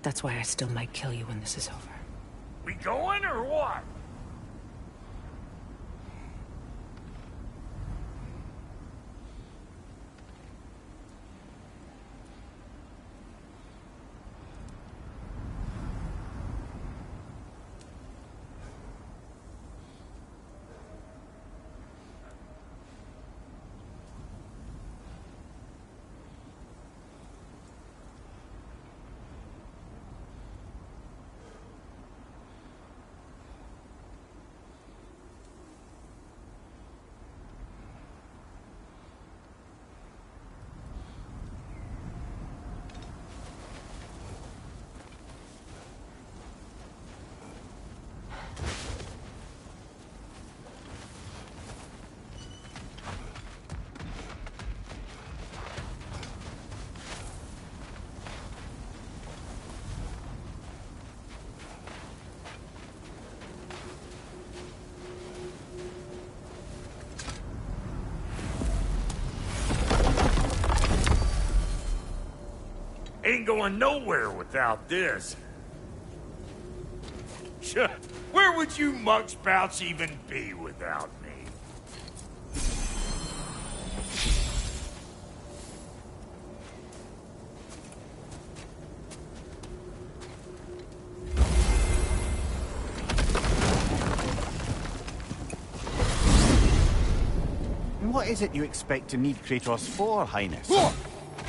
That's why I still might kill you when this is over. We going or what? Ain't going nowhere without this. Where would you muckspouts even be without me? And what is it you expect to need Kratos for, Highness?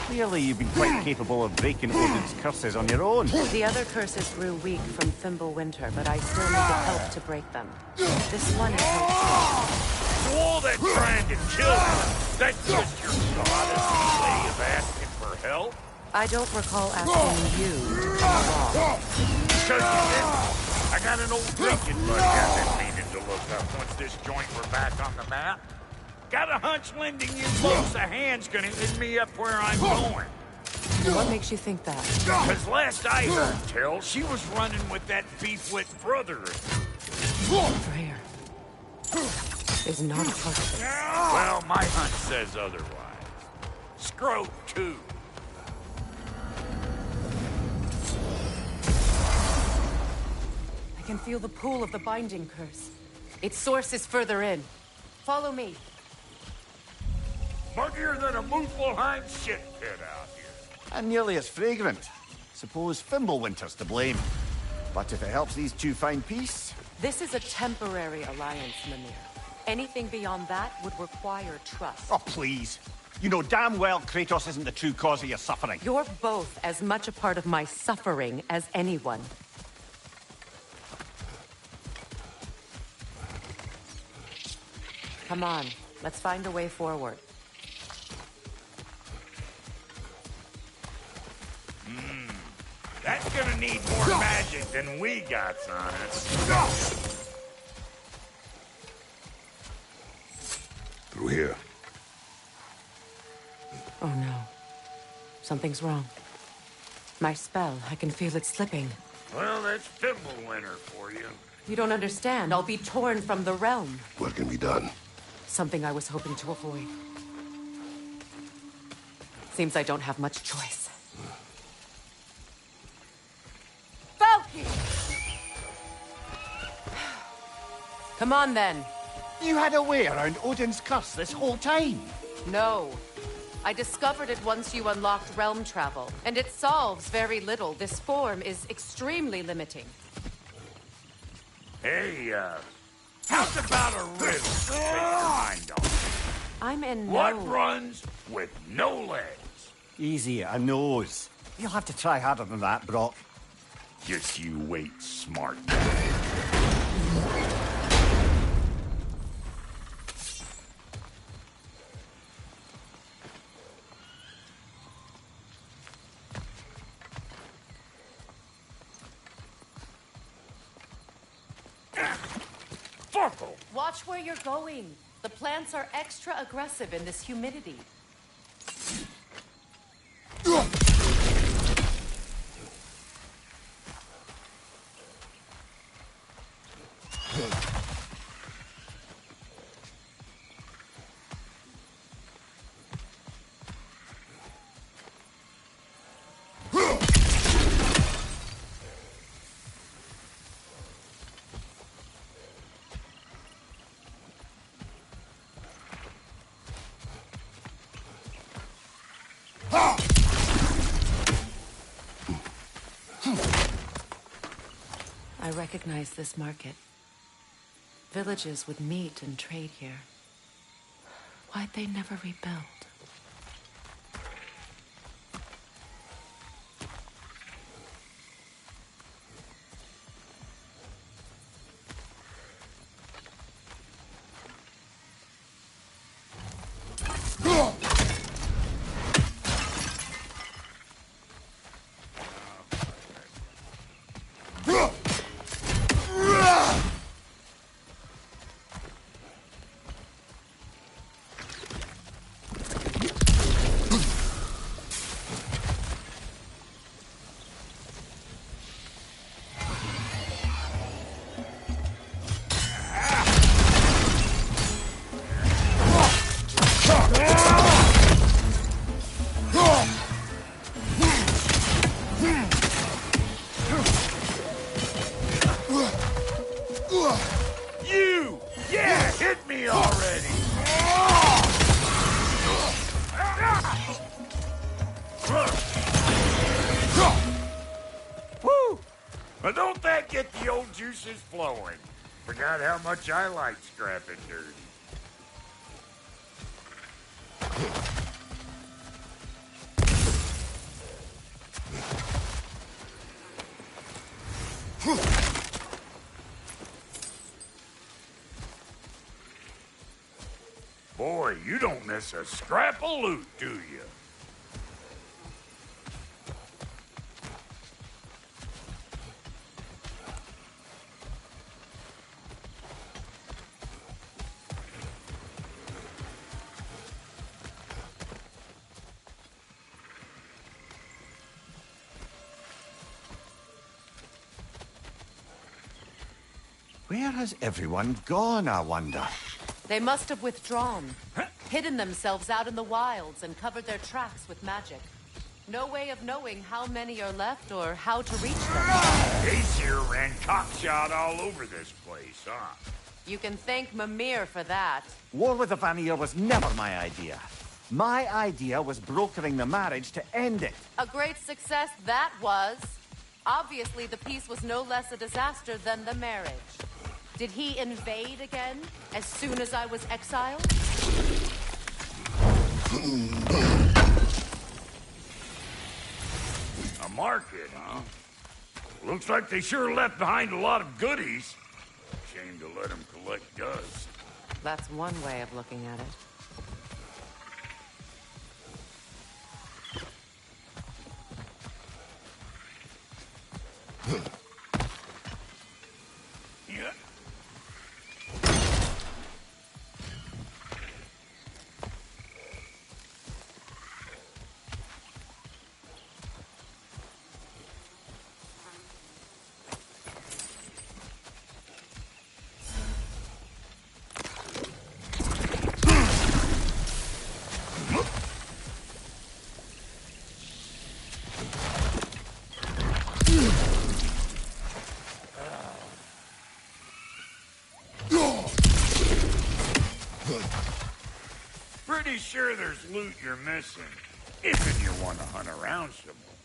Clearly you've been quite capable of breaking Odin's curses on your own. The other curses grew weak from Fimbulwinter, but I still needed help to break them. This one is helpful. To all that trying to kill him, that's just your modesty way of asking for help? I don't recall asking you to come along. Because you didn't. I got an old drinking buddy I've been meaning to look up once this joint were back on the map. Got a hunch lending you folks a hand's gonna end me up where I'm going. What makes you think that? Because last I heard tell, she was running with that beefwit brother. Freyr is not a part of this. Well, my hunch says otherwise. Scrote, too. I can feel the pull of the binding curse. Its source is further in. Follow me. Muggier than a Muspelheim shit pit out here. And nearly as fragrant. Suppose Fimbulwinter's to blame. But if it helps these two find peace... This is a temporary alliance, Mimir. Anything beyond that would require trust. Oh, please. You know damn well Kratos isn't the true cause of your suffering. You're both as much a part of my suffering as anyone. Come on, let's find a way forward. That's gonna need more magic than we got on it. Through here. Oh no. Something's wrong. My spell, I can feel it slipping. Well, that's Fimbulwinter for you. You don't understand. I'll be torn from the realm. What can be done? Something I was hoping to avoid. Seems I don't have much choice. Come on, then. You had a way around Odin's curse this whole time? No. I discovered it once you unlocked realm travel, and it solves very little. This form is extremely limiting. Hey, how's about a riddle to take your mind off? I'm in no... What runs with no legs? Easy, a nose. You'll have to try harder than that, Brock. Just you wait, smart. Watch where you're going. The plants are extra aggressive in this humidity. I recognize this market. Villages would meet and trade here. Why'd they never rebuild? You! Yeah, hit me already! Woo! But don't that get the old juices flowing? Forgot how much I like scrapping dirty. Boy, you don't miss a scrap of loot, do you? Where has everyone gone, I wonder? They must have withdrawn, hidden themselves out in the wilds and covered their tracks with magic. No way of knowing how many are left or how to reach them. Aesir ran cockshot all over this place, huh? You can thank Mimir for that. War with the Vanir was never my idea. My idea was brokering the marriage to end it. A great success that was. Obviously, the peace was no less a disaster than the marriage. Did he invade again, as soon as I was exiled? A market, huh? Looks like they sure left behind a lot of goodies. Shame to let them collect dust. That's one way of looking at it. Yeah. Pretty sure there's loot you're missing, if you want to hunt around some more.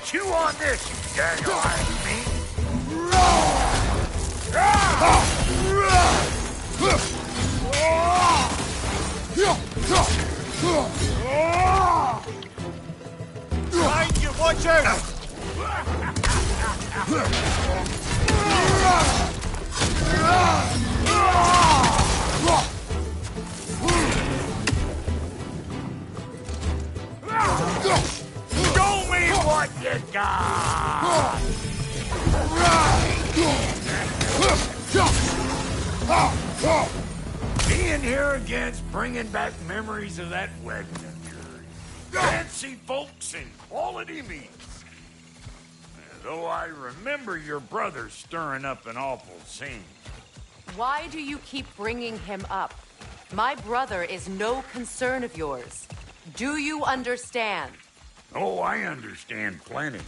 Chew on this, you dang-eyed meat! Behind you, watch out! Show me what you got! Being here again's bringing back memories of that wedding of yours. Fancy folks and quality meats. Though I remember your brother stirring up an awful scene. Why do you keep bringing him up? My brother is no concern of yours. Do you understand? Oh, I understand plenty.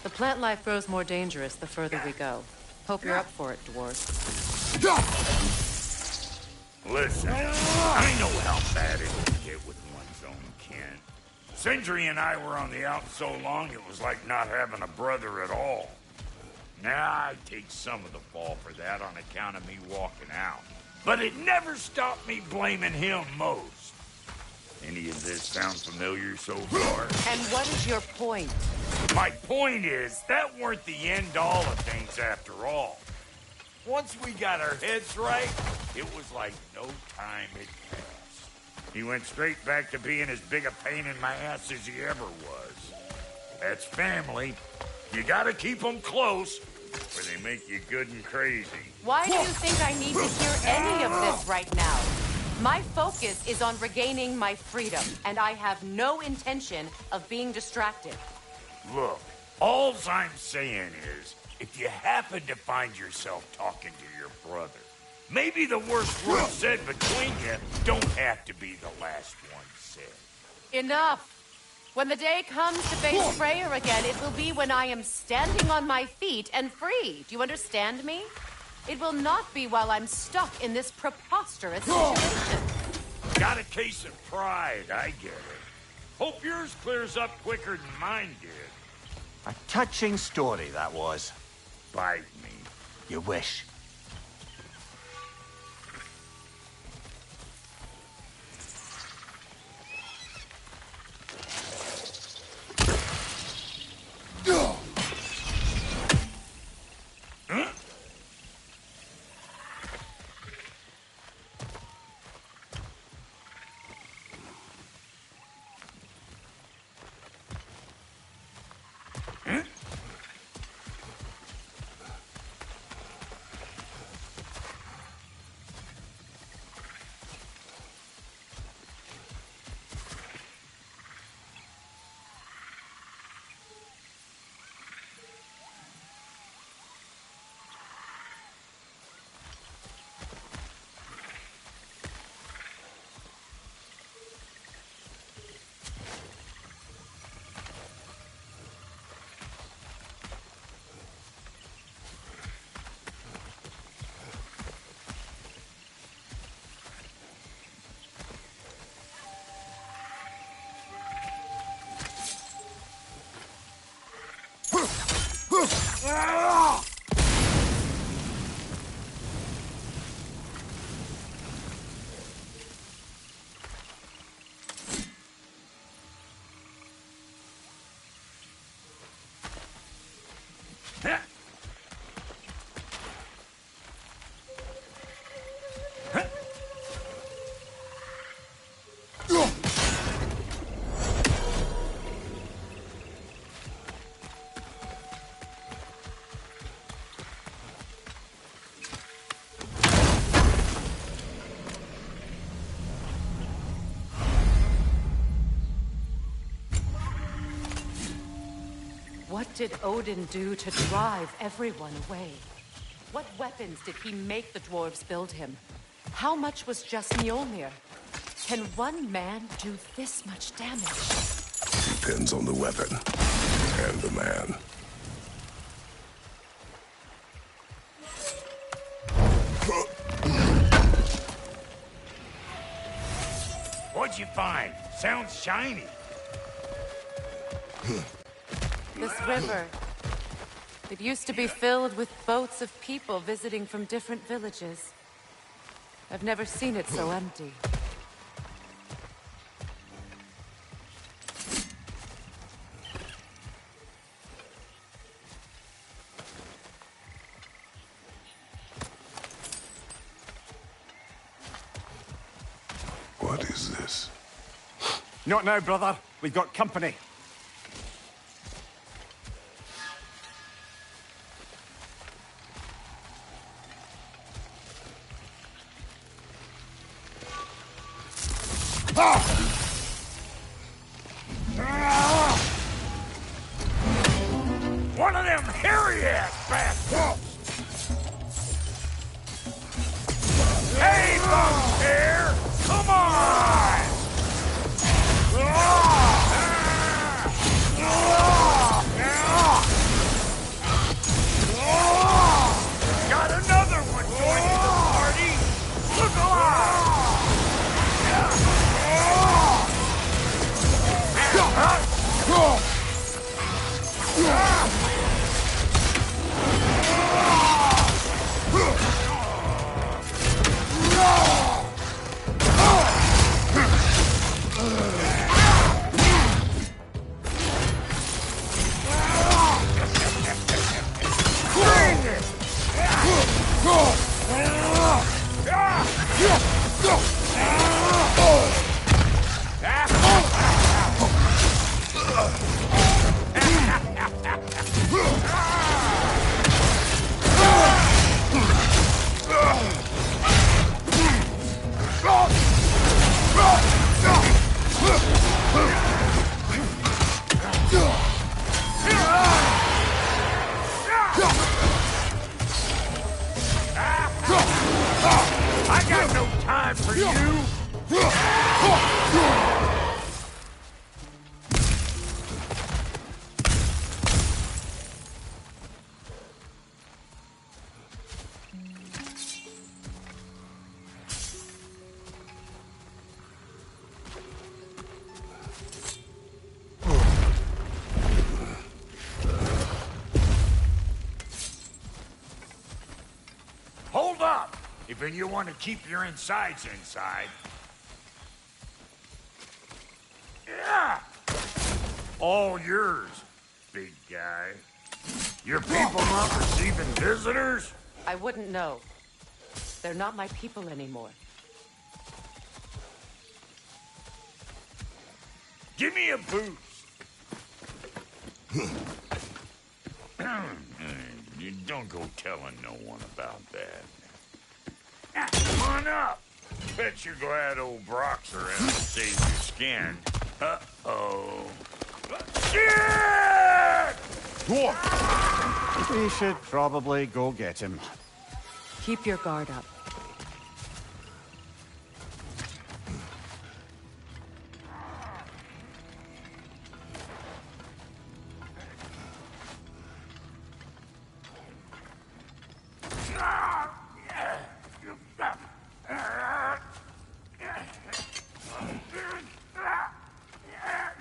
The plant life grows more dangerous the further we go. Hope you're up for it, dwarf. Listen, I know how bad it can get with one's own kin. Sindri and I were on the out so long it was like not having a brother at all. Now I take some of the fall for that on account of me walking out. But it never stopped me blaming him most. Any of this sound familiar so far? And what is your point? My point is, that weren't the end-all of things after all. Once we got our heads right, it was like no time had passed. He went straight back to being as big a pain in my ass as he ever was. That's family. You gotta keep them close, or they make you good and crazy. Why do you think I need to hear any of this right now? My focus is on regaining my freedom, and I have no intention of being distracted. Look, alls I'm saying is, if you happen to find yourself talking to your brother, maybe the worst word said between you don't have to be the last one said. Enough! When the day comes to face Freyr again, it will be when I am standing on my feet and free. Do you understand me? It will not be while I'm stuck in this preposterous situation. Got a case of pride, I get it. Hope yours clears up quicker than mine did. A touching story, that was. Bite me. You wish. What did Odin do to drive everyone away? What weapons did he make the dwarves build him? How much was just Mjolnir? Can one man do this much damage? Depends on the weapon and the man. What'd you find? Sounds shiny. This river. It used to be filled with boats of people visiting from different villages. I've never seen it so empty. What is this? Not now, brother. We've got company. One of them hairy-ass bastards! Hey, bum hair! Come on! Got another one joining the party! Look alive! I got no time for you! Hold up! If you want to keep your insides inside. Yeah! All yours, big guy. Your people not receiving visitors? I wouldn't know. They're not my people anymore. Give me a boost. You don't go telling no one about that. Come on up. Bet you're glad old Brock's around to save your skin. Uh-oh. Shit! We should probably go get him. Keep your guard up.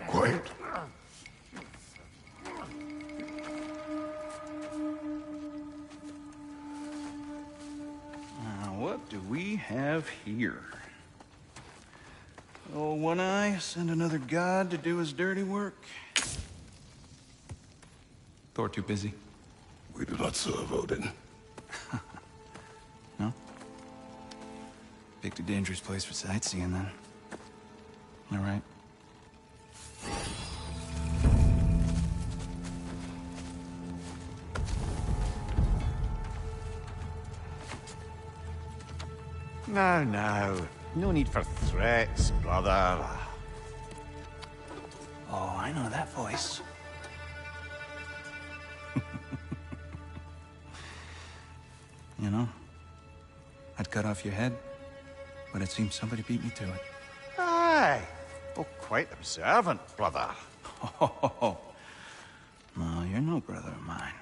Quiet. What do we have here? Oh, One Eye, send another god to do his dirty work. Thor too busy? We do not serve Odin. No? Picked a dangerous place for sightseeing, then. All right. Now. No need for threats, brother. Oh, I know that voice. You know, I'd cut off your head, but it seems somebody beat me to it. Oh, quite observant, brother. Oh, no, you're no brother of mine.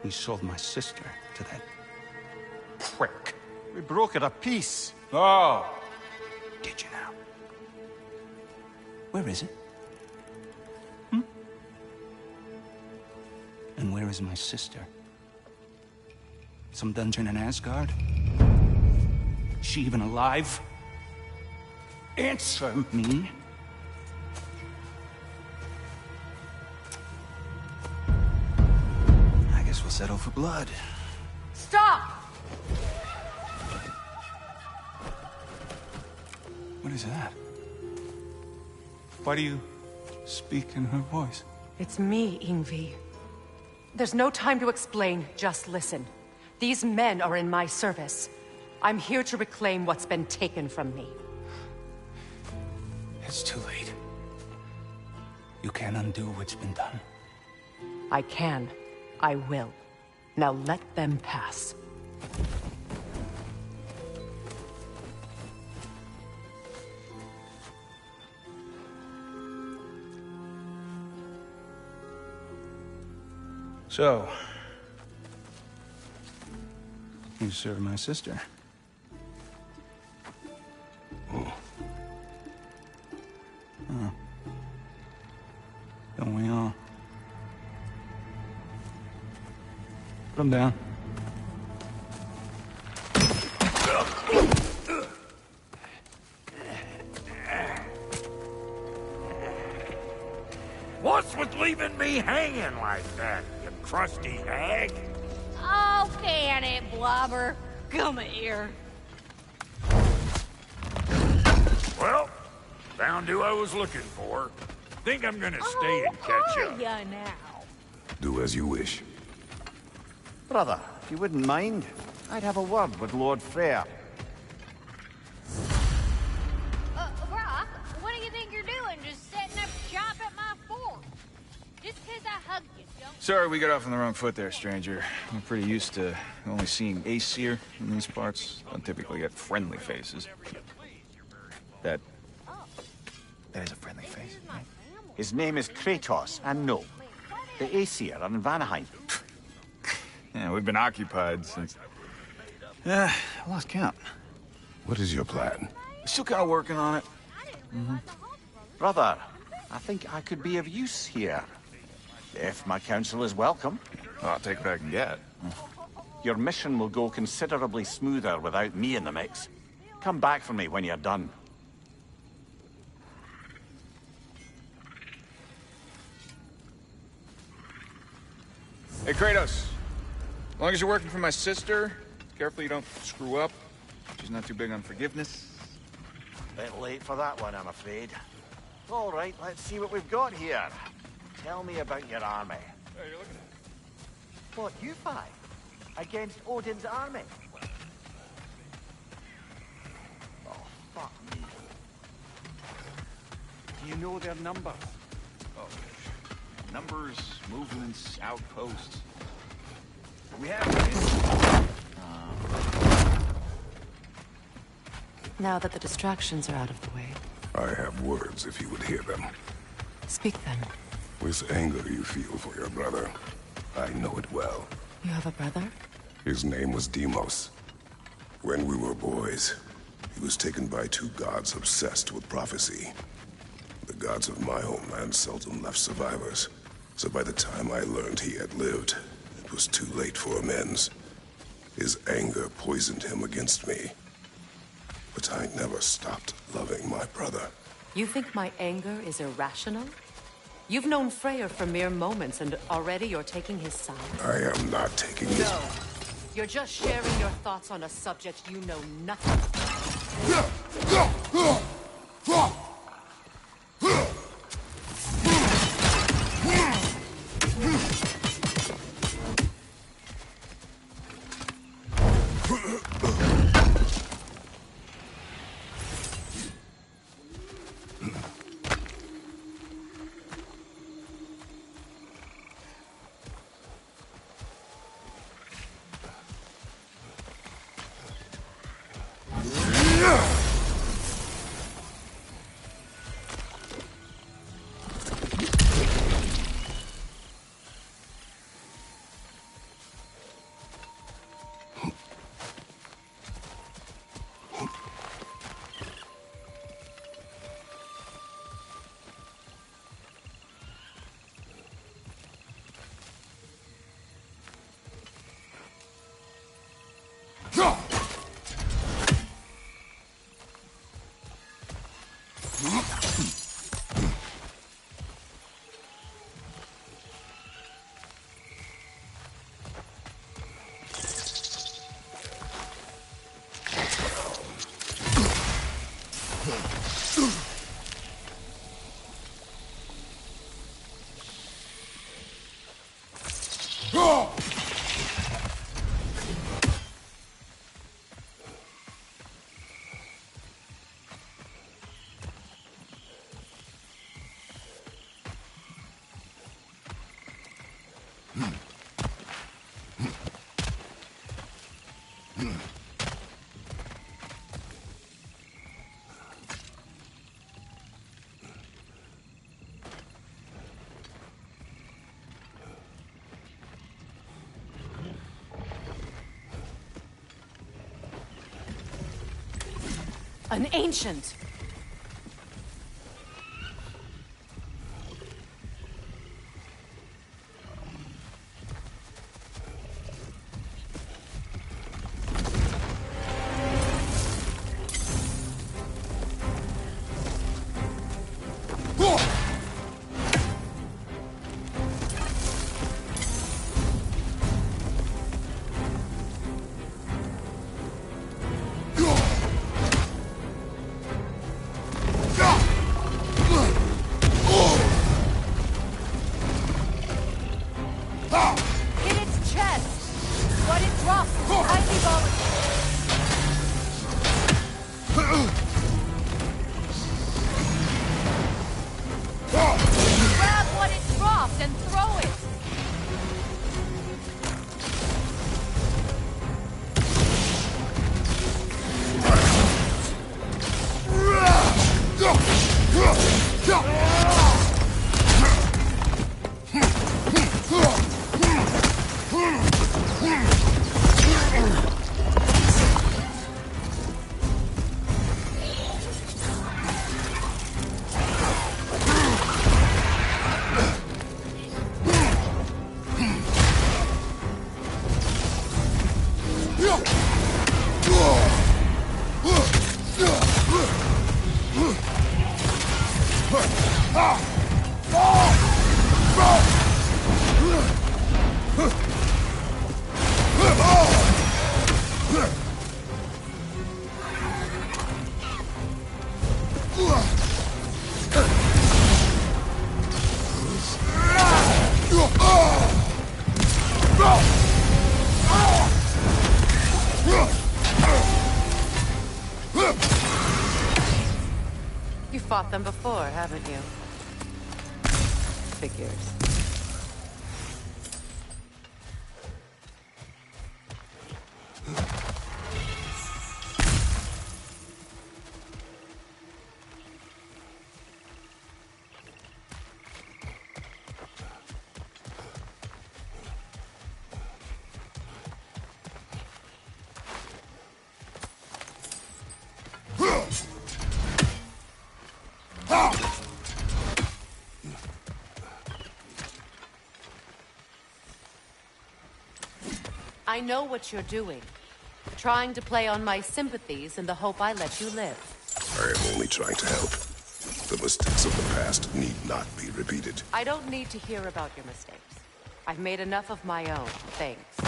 You sold my sister to that prick. We broke it a piece. Oh! Did you now? Where is it? And where is my sister? Some dungeon in Asgard? Is she even alive? Answer me. I guess we'll settle for blood. Stop! What is that? Why do you speak in her voice? It's me, Ingvi. There's no time to explain, just listen. These men are in my service. I'm here to reclaim what's been taken from me. It's too late. You can't undo what's been done. I can. I will. Now let them pass. So, you serve my sister. Oh. Don't we all? Put him down. What's with leaving me hanging like that, you crusty hag? Oh, can it, Blobber? Come here. Well, found who I was looking for. Think I'm gonna stay and catch Are up. ya now? Do as you wish. Brother, if you wouldn't mind, I'd have a word with Lord Freyr. Brock, what do you think you're doing? Just setting up shop at my fort? Just 'cause I hugged you, don't... Sorry, we got off on the wrong foot there, stranger. I'm pretty used to only seeing Aesir in these parts. Don't typically get friendly faces. That is a friendly face, right? His name is Kratos, and no, the Aesir are in Vanaheim. Yeah, we've been occupied since... I lost count. What is your plan? Still kind of working on it. Brother, I think I could be of use here. If my counsel is welcome. Well, I'll take what I can get. Your mission will go considerably smoother without me in the mix. Come back for me when you're done. Hey, Kratos. As long as you're working for my sister, careful you don't screw up. She's not too big on forgiveness. Bit late for that one, I'm afraid. All right, let's see what we've got here. Tell me about your army. Hey, you're looking at... What, you five? Against Odin's army? Oh, fuck me. Do you know their numbers? Oh, numbers, movements, outposts. We have Now that the distractions are out of the way, I have words if you would hear them. speak then. This anger you feel for your brother, I know it well. You have a brother? His name was Deimos. When we were boys, he was taken by two gods obsessed with prophecy. The gods of my homeland seldom left survivors, so by the time I learned he had lived, it was too late for amends. His anger poisoned him against me. But I never stopped loving my brother. You think my anger is irrational? You've known Freyr for mere moments, and already you're taking his side? I am not taking his... No. You're just sharing your thoughts on a subject you know nothing about. An ancient! You've fought them before, haven't you? Figures. I know what you're doing. Trying to play on my sympathies in the hope I let you live. I am only trying to help. The mistakes of the past need not be repeated. I don't need to hear about your mistakes. I've made enough of my own, thanks.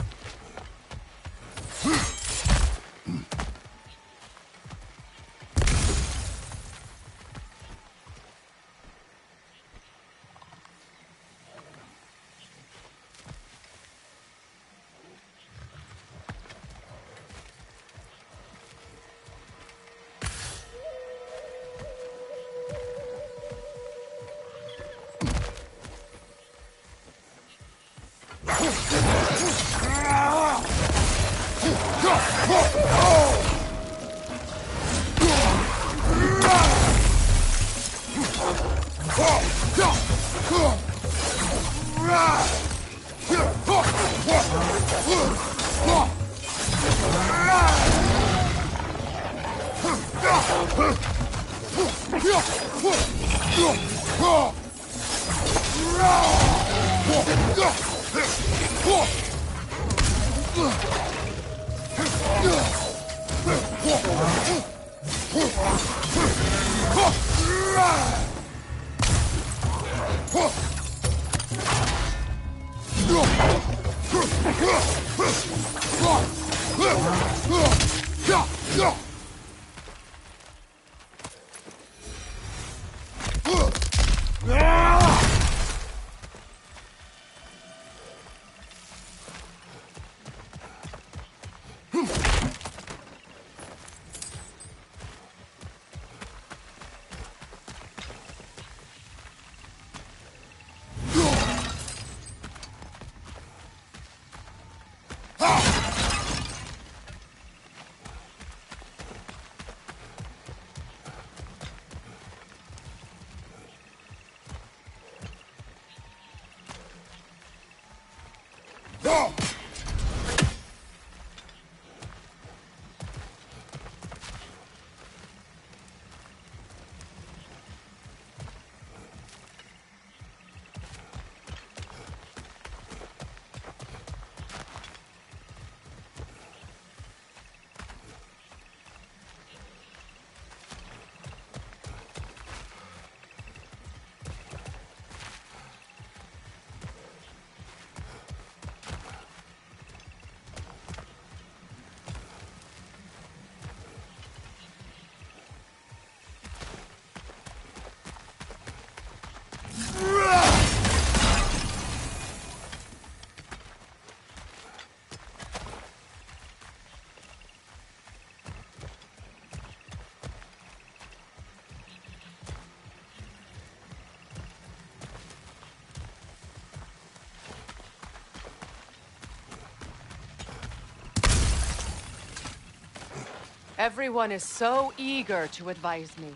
Everyone is so eager to advise me,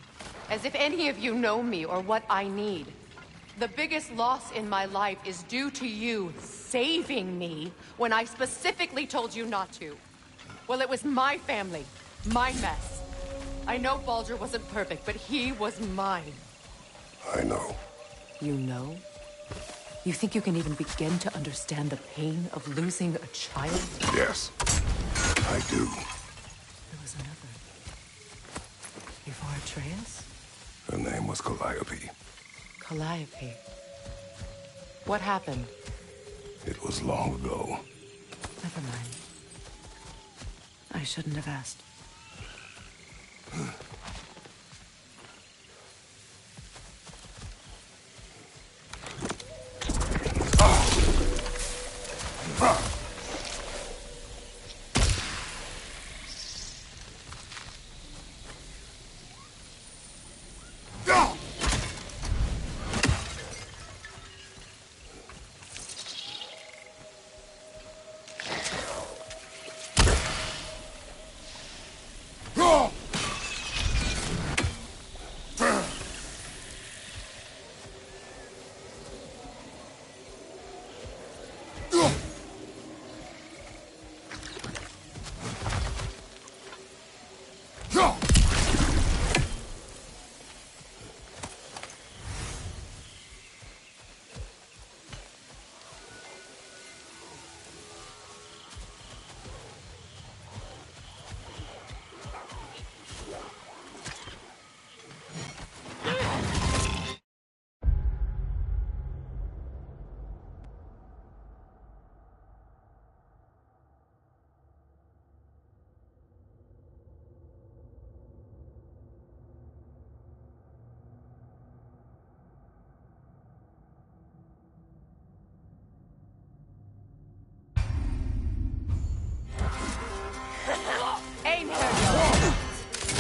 as if any of you know me or what I need. The biggest loss in my life is due to you saving me when I specifically told you not to. Well, it was my family, my mess. I know Baldur wasn't perfect, but he was mine. I know. You know? You think you can even begin to understand the pain of losing a child? Yes, I do. There was another. Before Atreus? Her name was Calliope. Calliope. What happened? It was long ago. Never mind. I shouldn't have asked.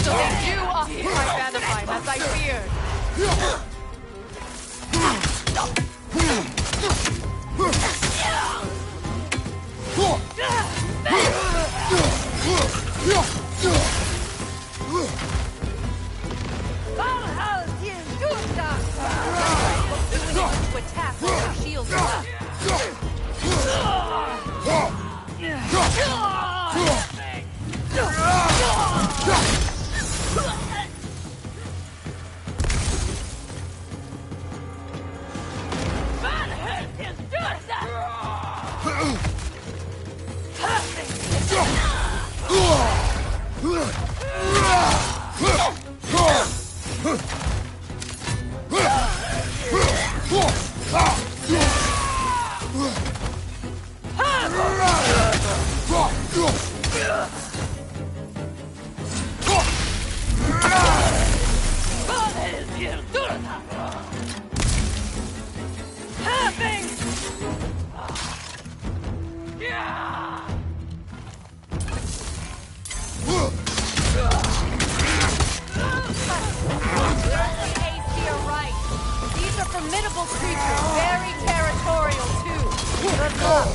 So they do occupy Vanderheim, as I feared. To attack with their shields up. These are formidable creatures, very territorial too. Good luck.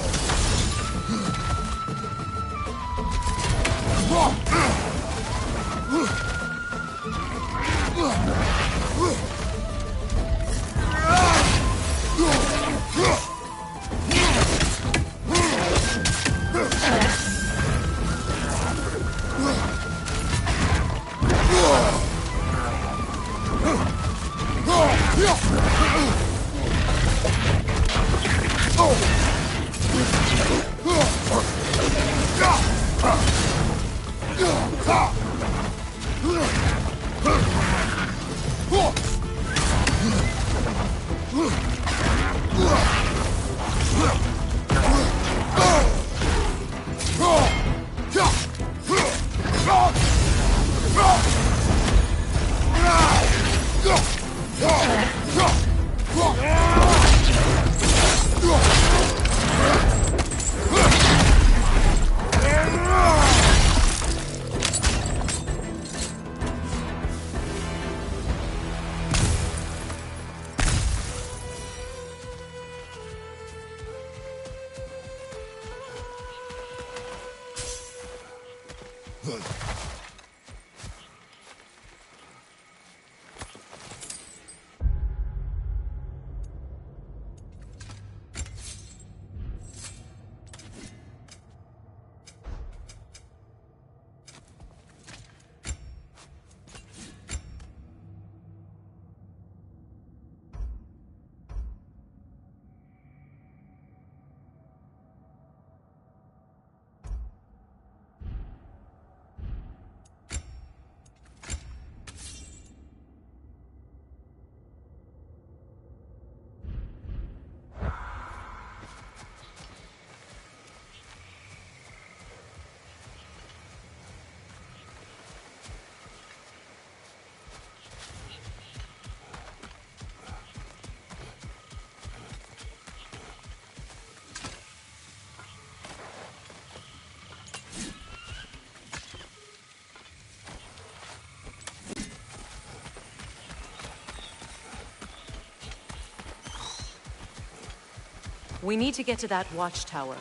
We need to get to that watchtower.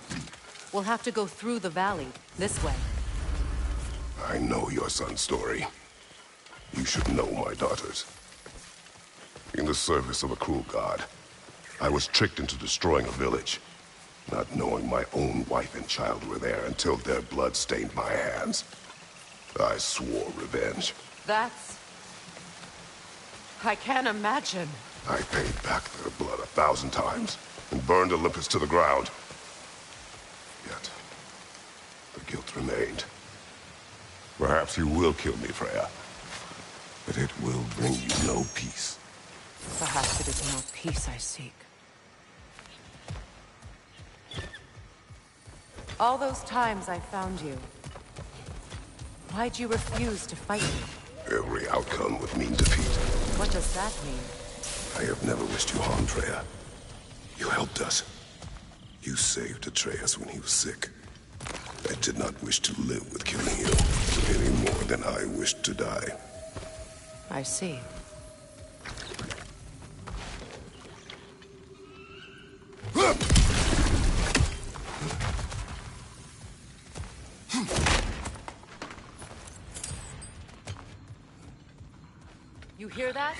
We'll have to go through the valley, this way. I know your son's story. You should know my daughter's. In the service of a cruel god, I was tricked into destroying a village, not knowing my own wife and child were there until their blood stained my hands. I swore revenge. That's... I can't imagine. I paid back their blood 1,000 times and burned Olympus to the ground. Yet, the guilt remained. Perhaps you will kill me, Freya, but it will bring you no peace. Perhaps it is not peace I seek. All those times I found you, why'd you refuse to fight me? Every outcome would mean defeat. What does that mean? I have never wished you harm, Freya. You helped us. You saved Atreus when he was sick. I did not wish to live with killing you, any more than I wished to die. I see. You hear that?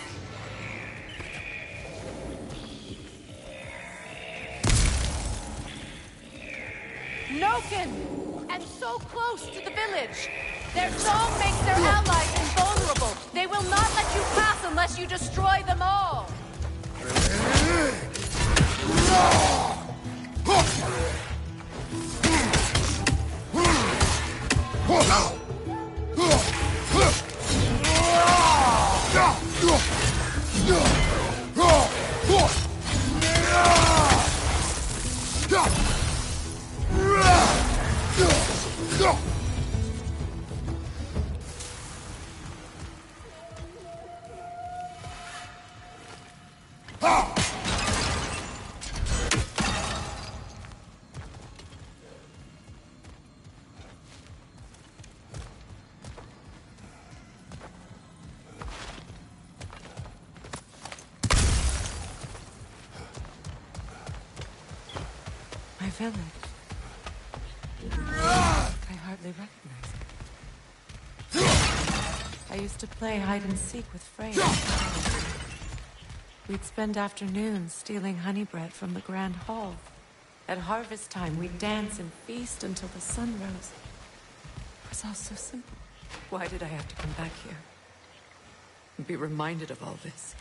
Noken! And so close to the village! Their song makes their allies invulnerable! They will not let you pass unless you destroy them all! My village. I hardly recognize it. I used to play hide and seek with Freya. We'd spend afternoons stealing honey bread from the Grand Hall. At harvest time, we'd dance and feast until the sun rose. It was all so simple. Why did I have to come back here? And be reminded of all this?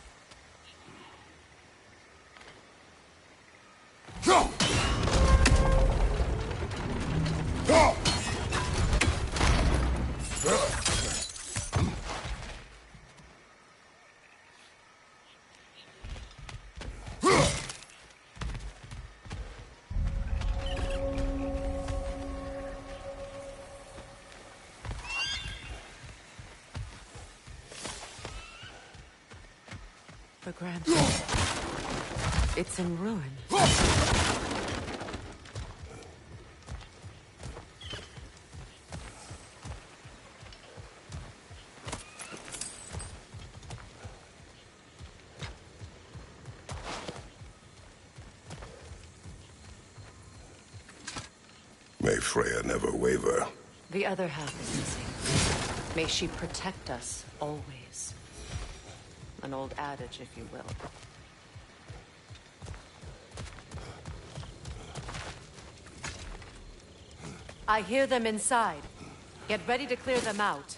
The Grand Hall. It's in ruin. May Freya never waver. The other half is missing. May she protect us always. An old adage, if you will. I hear them inside. Get ready to clear them out.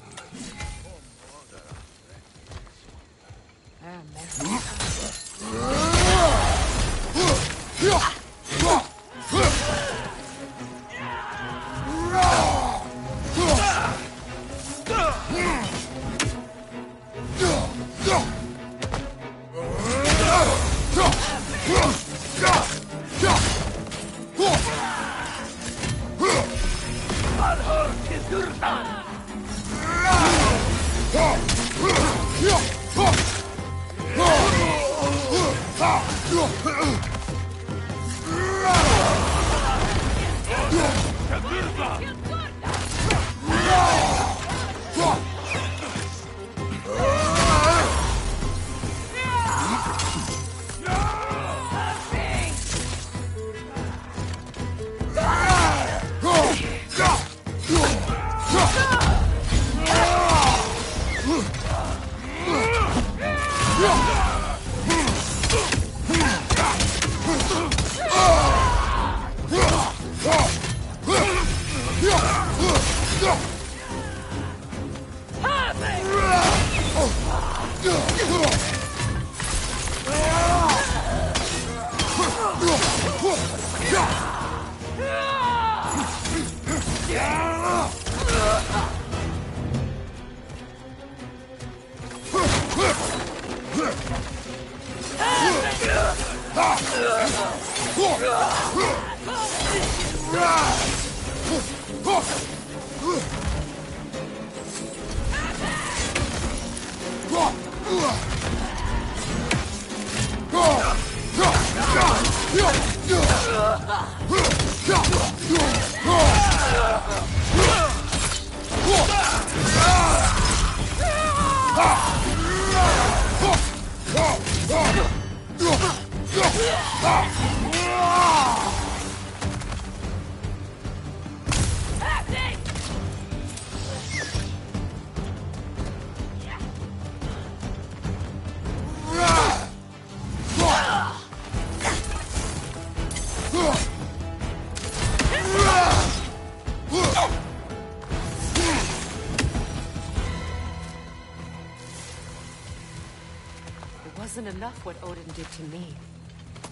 Wasn't enough what Odin did to me.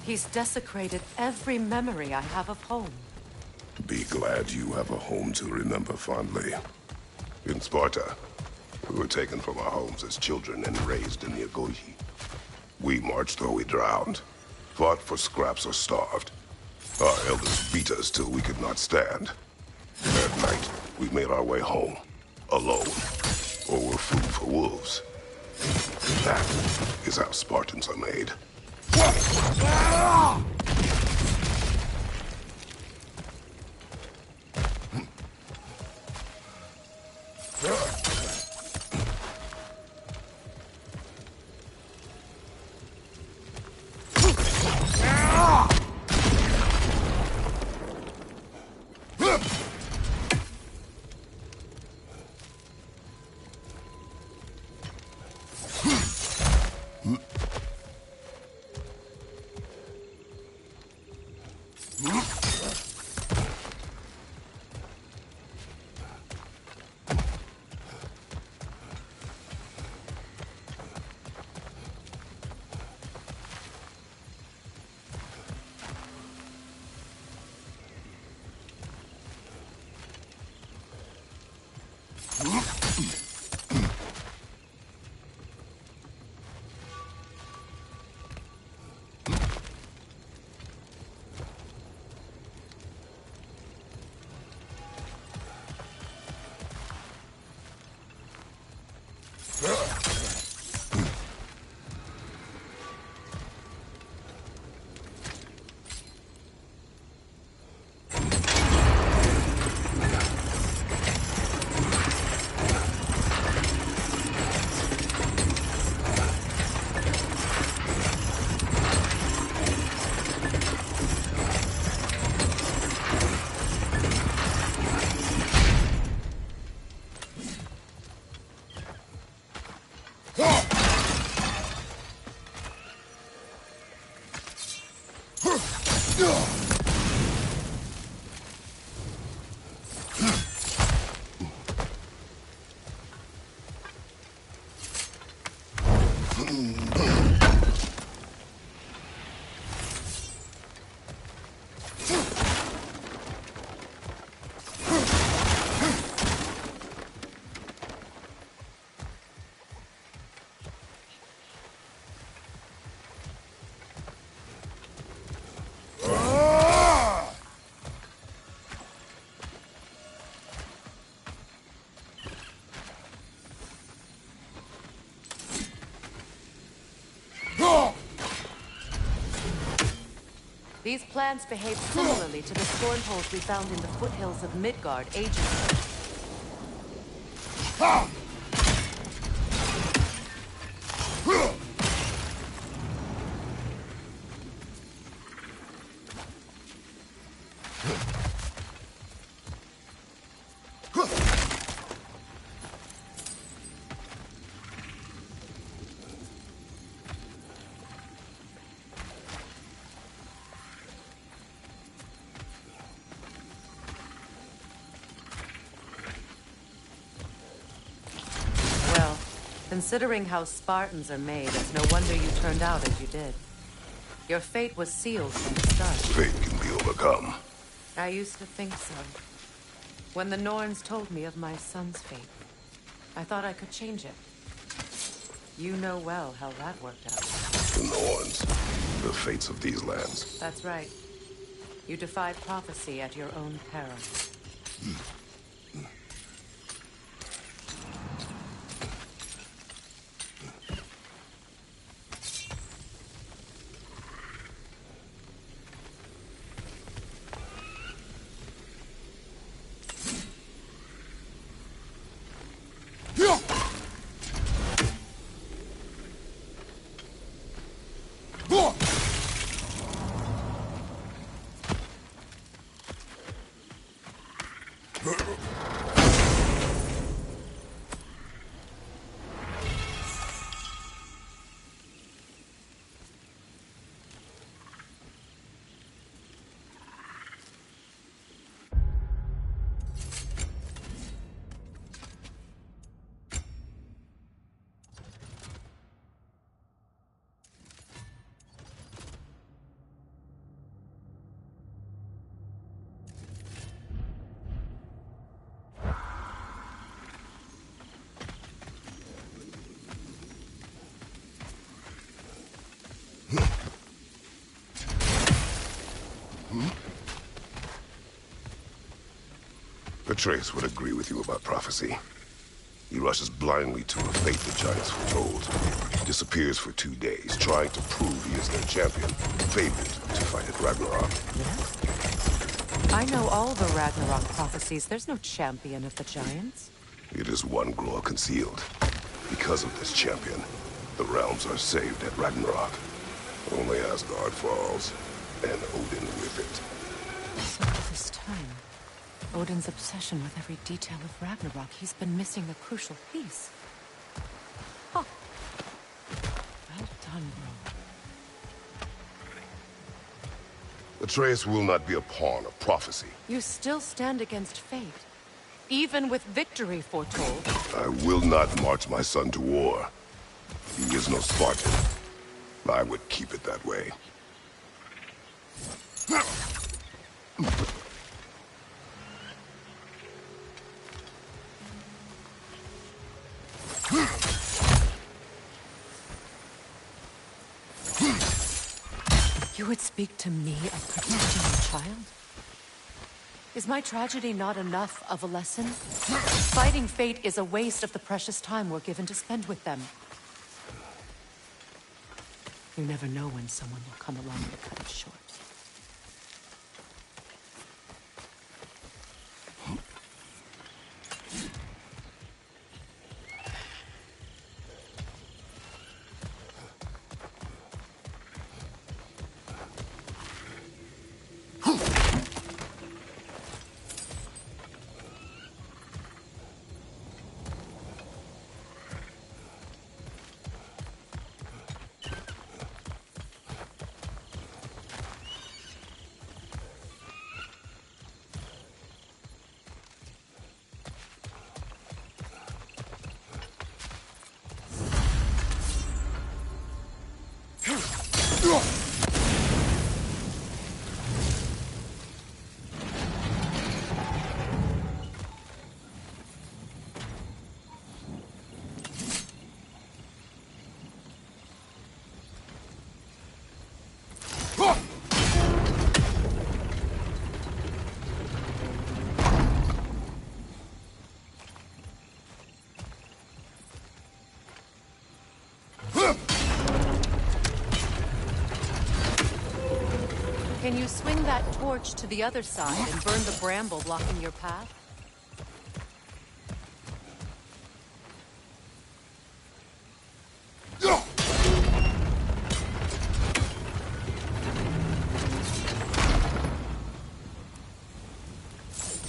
He's desecrated every memory I have of home. Be glad you have a home to remember fondly. In Sparta, we were taken from our homes as children and raised in the Agogi. We marched or we drowned, fought for scraps or starved. Our elders beat us till we could not stand. At night, we made our way home, alone, or were food for wolves. That is how Spartans are made. These plants behave similarly to the storm holes we found in the foothills of Midgard ages ago. Considering how Spartans are made, it's no wonder you turned out as you did. Your fate was sealed from the start. Fate can be overcome. I used to think so. When the Norns told me of my son's fate, I thought I could change it. You know well how that worked out. The Norns. The fates of these lands. That's right. You defied prophecy at your own peril. Atreus would agree with you about prophecy. He rushes blindly to a fate the giants foretold. Disappears for 2 days, trying to prove he is their champion. Favored to fight at Ragnarok. Yes? I know all the Ragnarok prophecies. There's no champion of the giants. It is one glow concealed. Because of this champion, the realms are saved at Ragnarok. Only Asgard falls, and Odin with it. So all this time, Odin's obsession with every detail of Ragnarok, he's been missing a crucial piece. Huh. Well done, bro. Atreus will not be a pawn of prophecy. You still stand against fate, even with victory foretold. I will not march my son to war. He is no Spartan. I would keep it that way. You would speak to me of protecting your child? Is my tragedy not enough of a lesson? Fighting fate is a waste of the precious time we're given to spend with them. You never know when someone will come along to cut it short. swing that torch to the other side and burn the bramble blocking your path?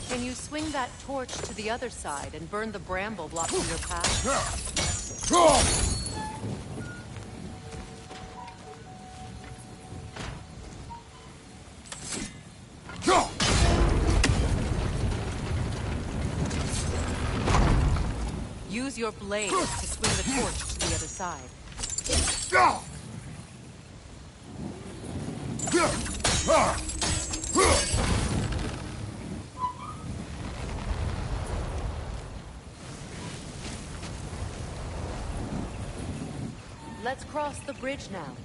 Can you swing that torch to the other side and burn the bramble blocking your path? Use your blade to swing the torch to the other side. Let's cross the bridge now.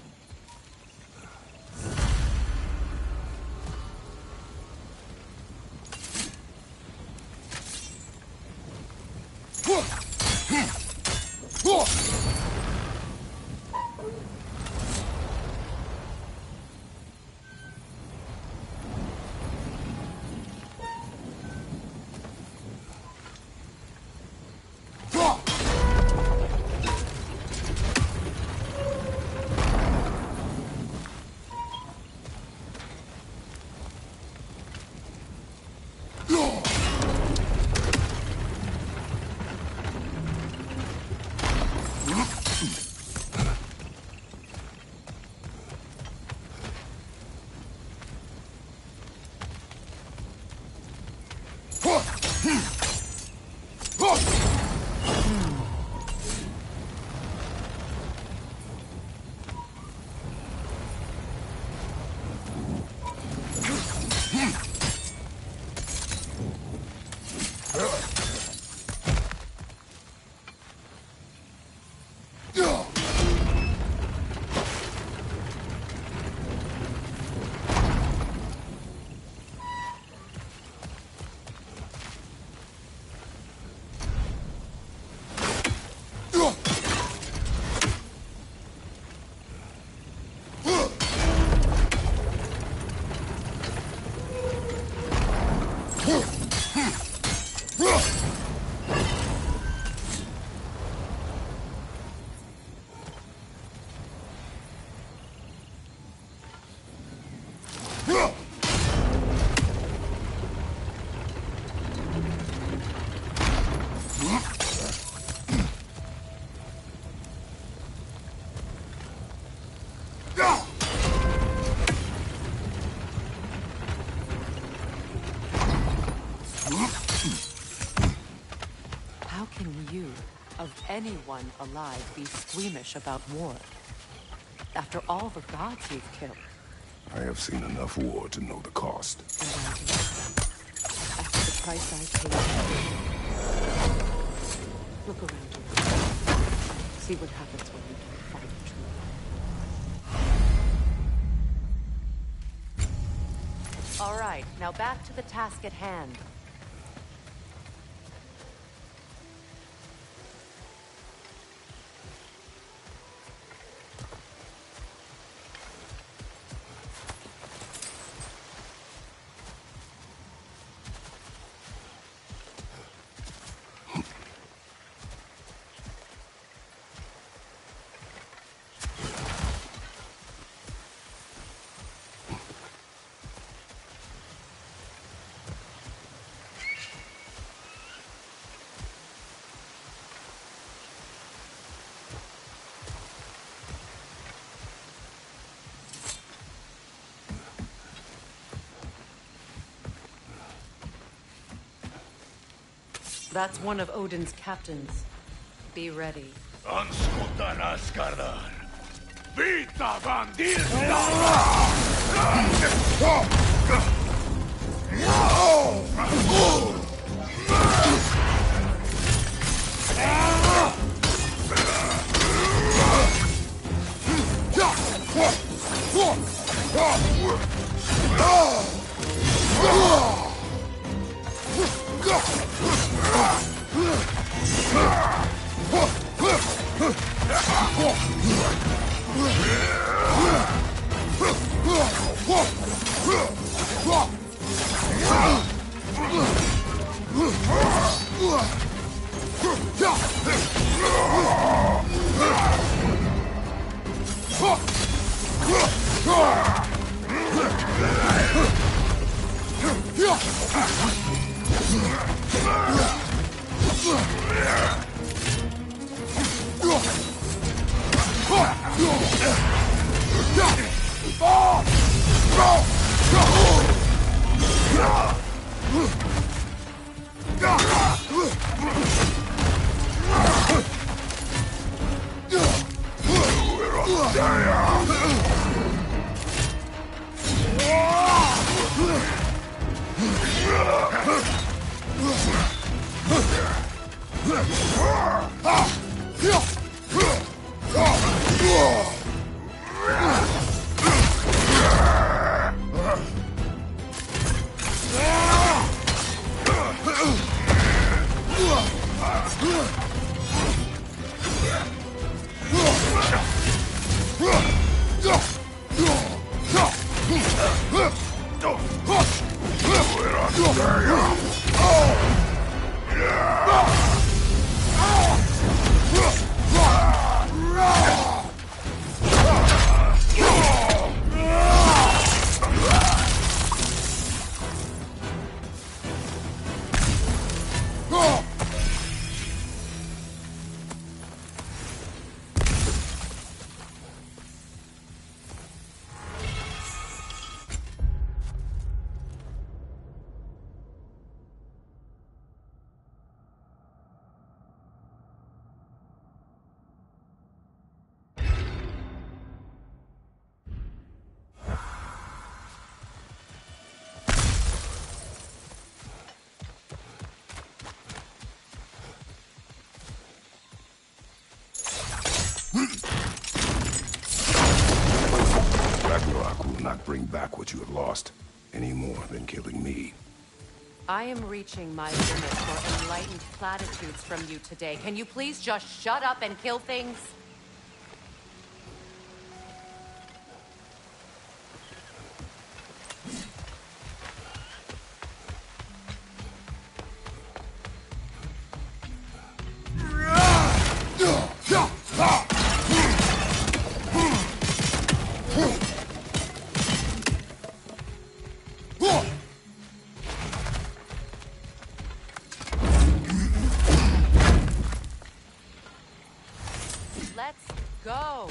Anyone alive be squeamish about war? After all the gods you've killed. I have seen enough war to know the cost. And I do. After the price I paid. Look around you. See what happens when you don't find the truth. All right, now back to the task at hand. That's one of Odin's captains. Be ready. Anskuta Naskardar. Vita Vandilda! Ragnarok will not bring back what you have lost, any more than killing me. I am reaching my limit for enlightened platitudes from you today. Can you please just shut up and kill things? Let's go.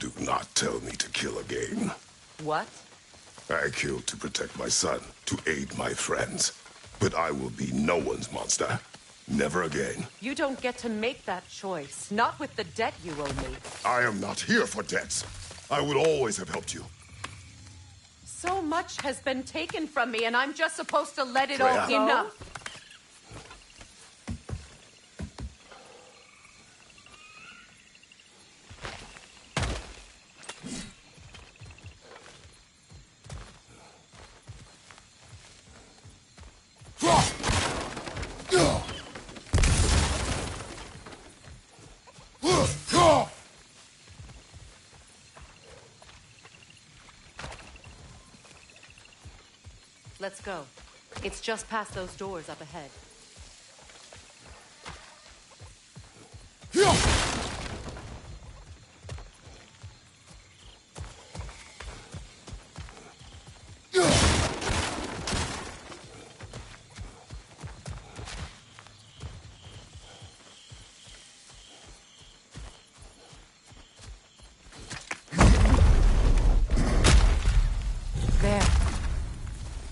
Do not tell me to kill again. What? I killed to protect my son, to aid my friends. But I will be no one's monster. Never again. You don't get to make that choice. Not with the debt you owe me. I am not here for debts. I would always have helped you. So much has been taken from me, and I'm just supposed to let it all go? Enough. Let's go. It's just past those doors up ahead.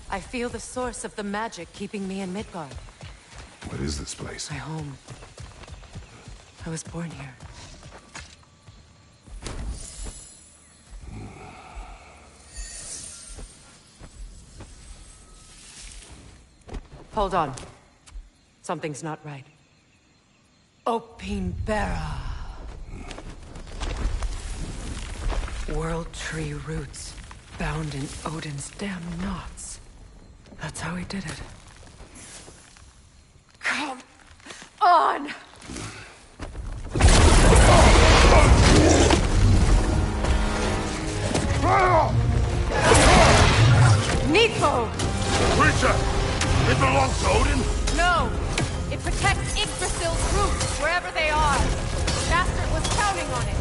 I feel the source of the magic keeping me in Midgard. What is this place? My home. I was born here. Hold on. Something's not right. Opinbera. World tree roots, bound in Odin's damn knots. That's how he did it. Come on! Needful! Creature! It belongs to Odin? No! It protects Yggdrasil's roots, wherever they are. Bastard was counting on it.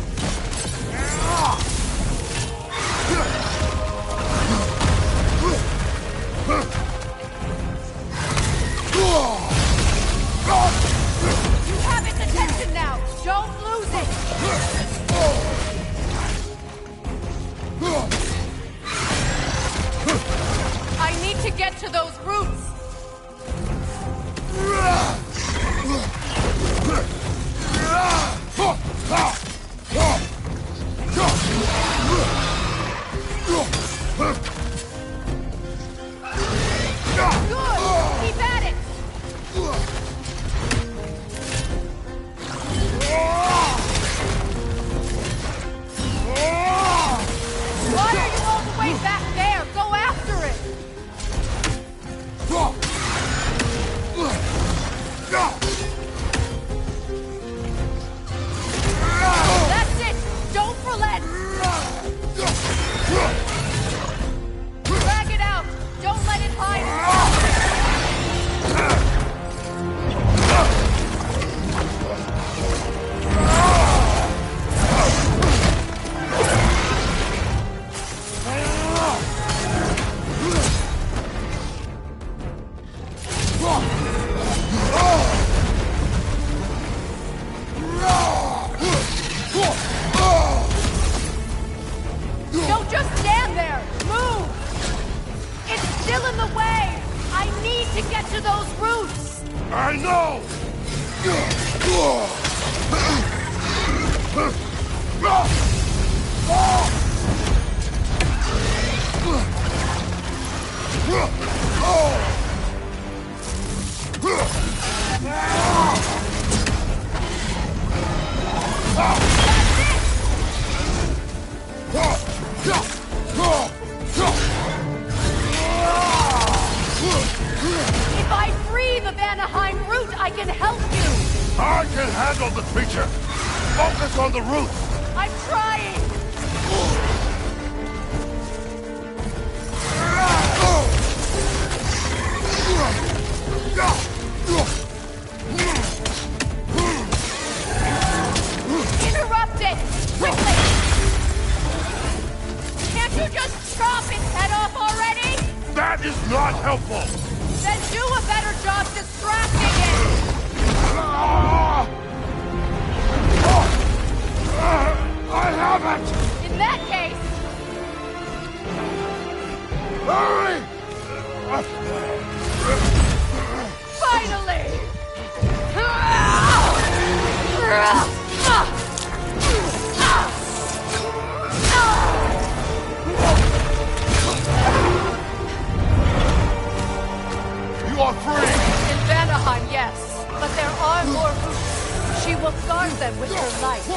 handle the creature! Focus on the roots! I'm trying! Interrupt it! Quickly! Can't you just chop its head off already? That is not helpful! Then do a better job distracting it! I have it! In that case... Hurry! Finally! You are free! In Vanaheim, yes. But there are more roots. She will guard them with her life.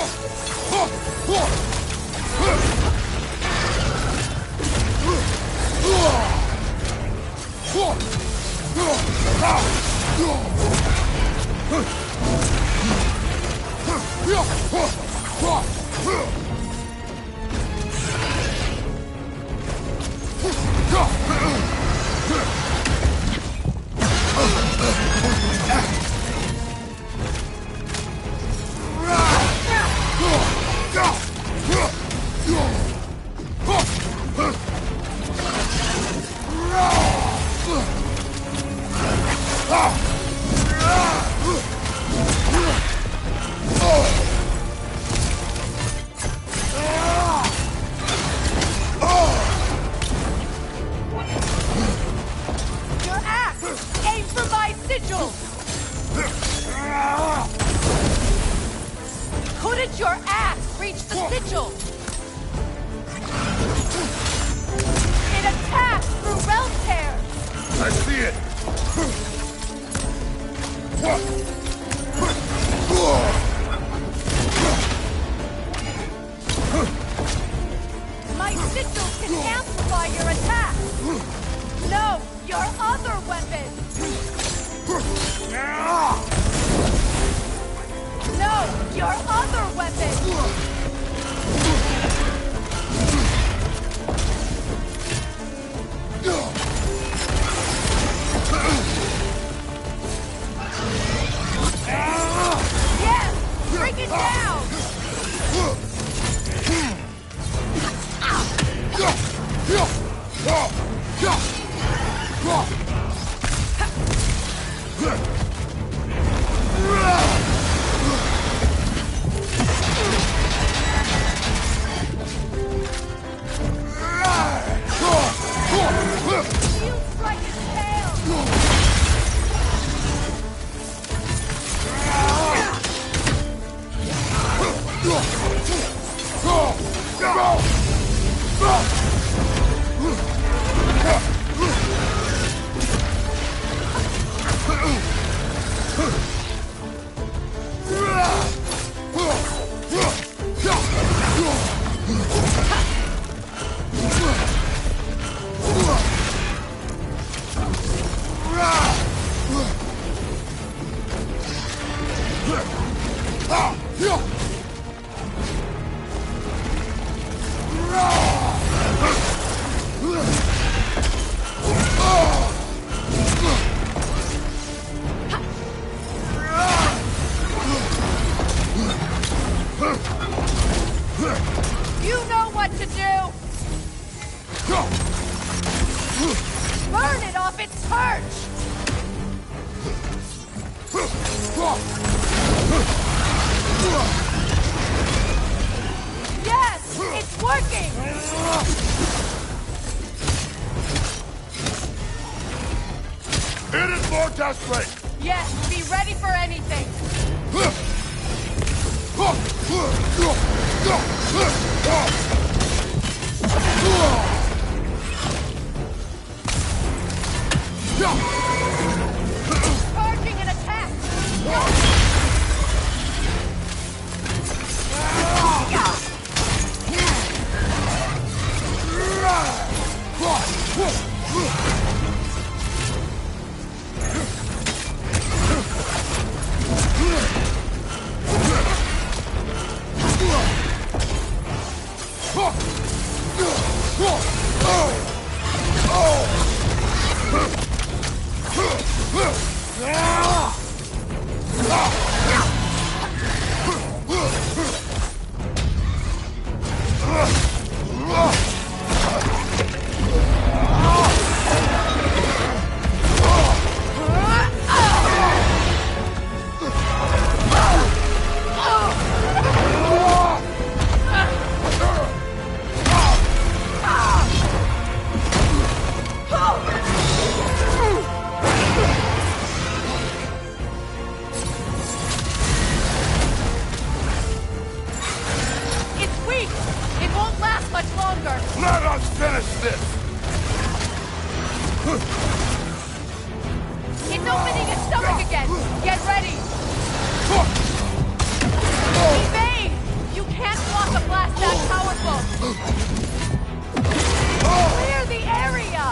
Your axe! Aim for my sigil! Couldn't your axe reach the sigil? It attacks through realm tears! I see it! My sigil can amplify your attack! No, your other weapon! No, your other weapon! Yes! Bring it down! You strike its tail! You know what to do! Burn it off its perch! Yes! It's working! It is more desperate! Yes, be ready for anything! Charging an attack! this! It's opening its stomach again! Get ready! Evade! You can't block a blast that powerful! Clear the area!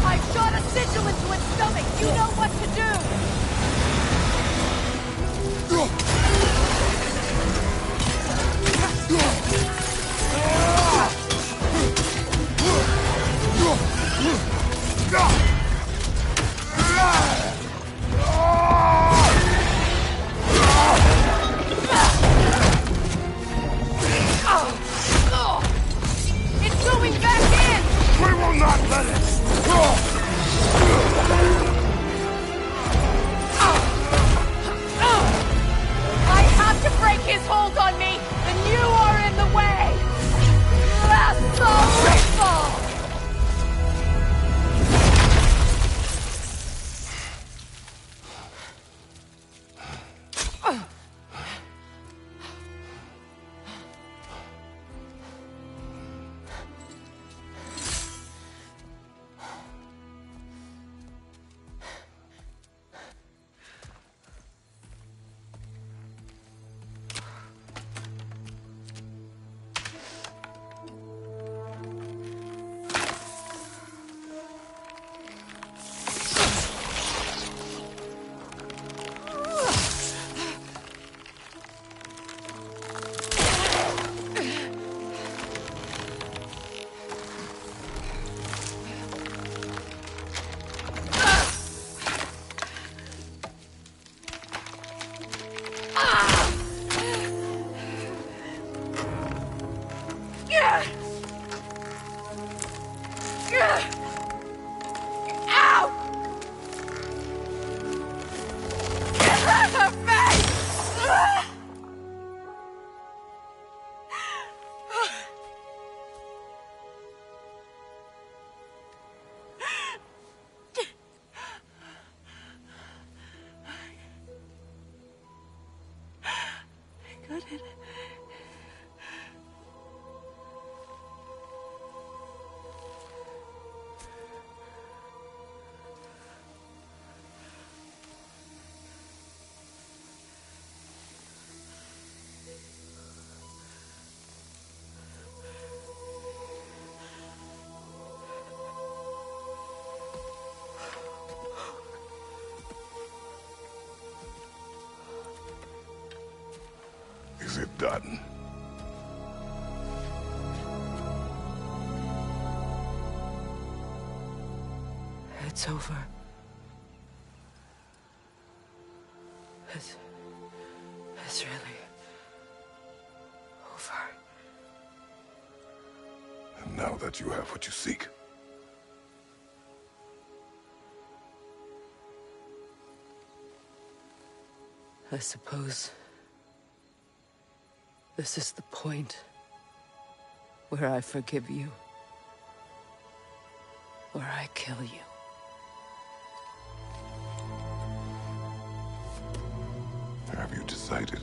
I shot a sigil into its stomach! You know what to do! It's going back in! We will not let it! I have to break his hold on me, and you are in the way! Lasso rifle! Is it done? It's over. It's really over. And now that you have what you seek, I suppose this is the point where I forgive you, where I kill you. have you decided?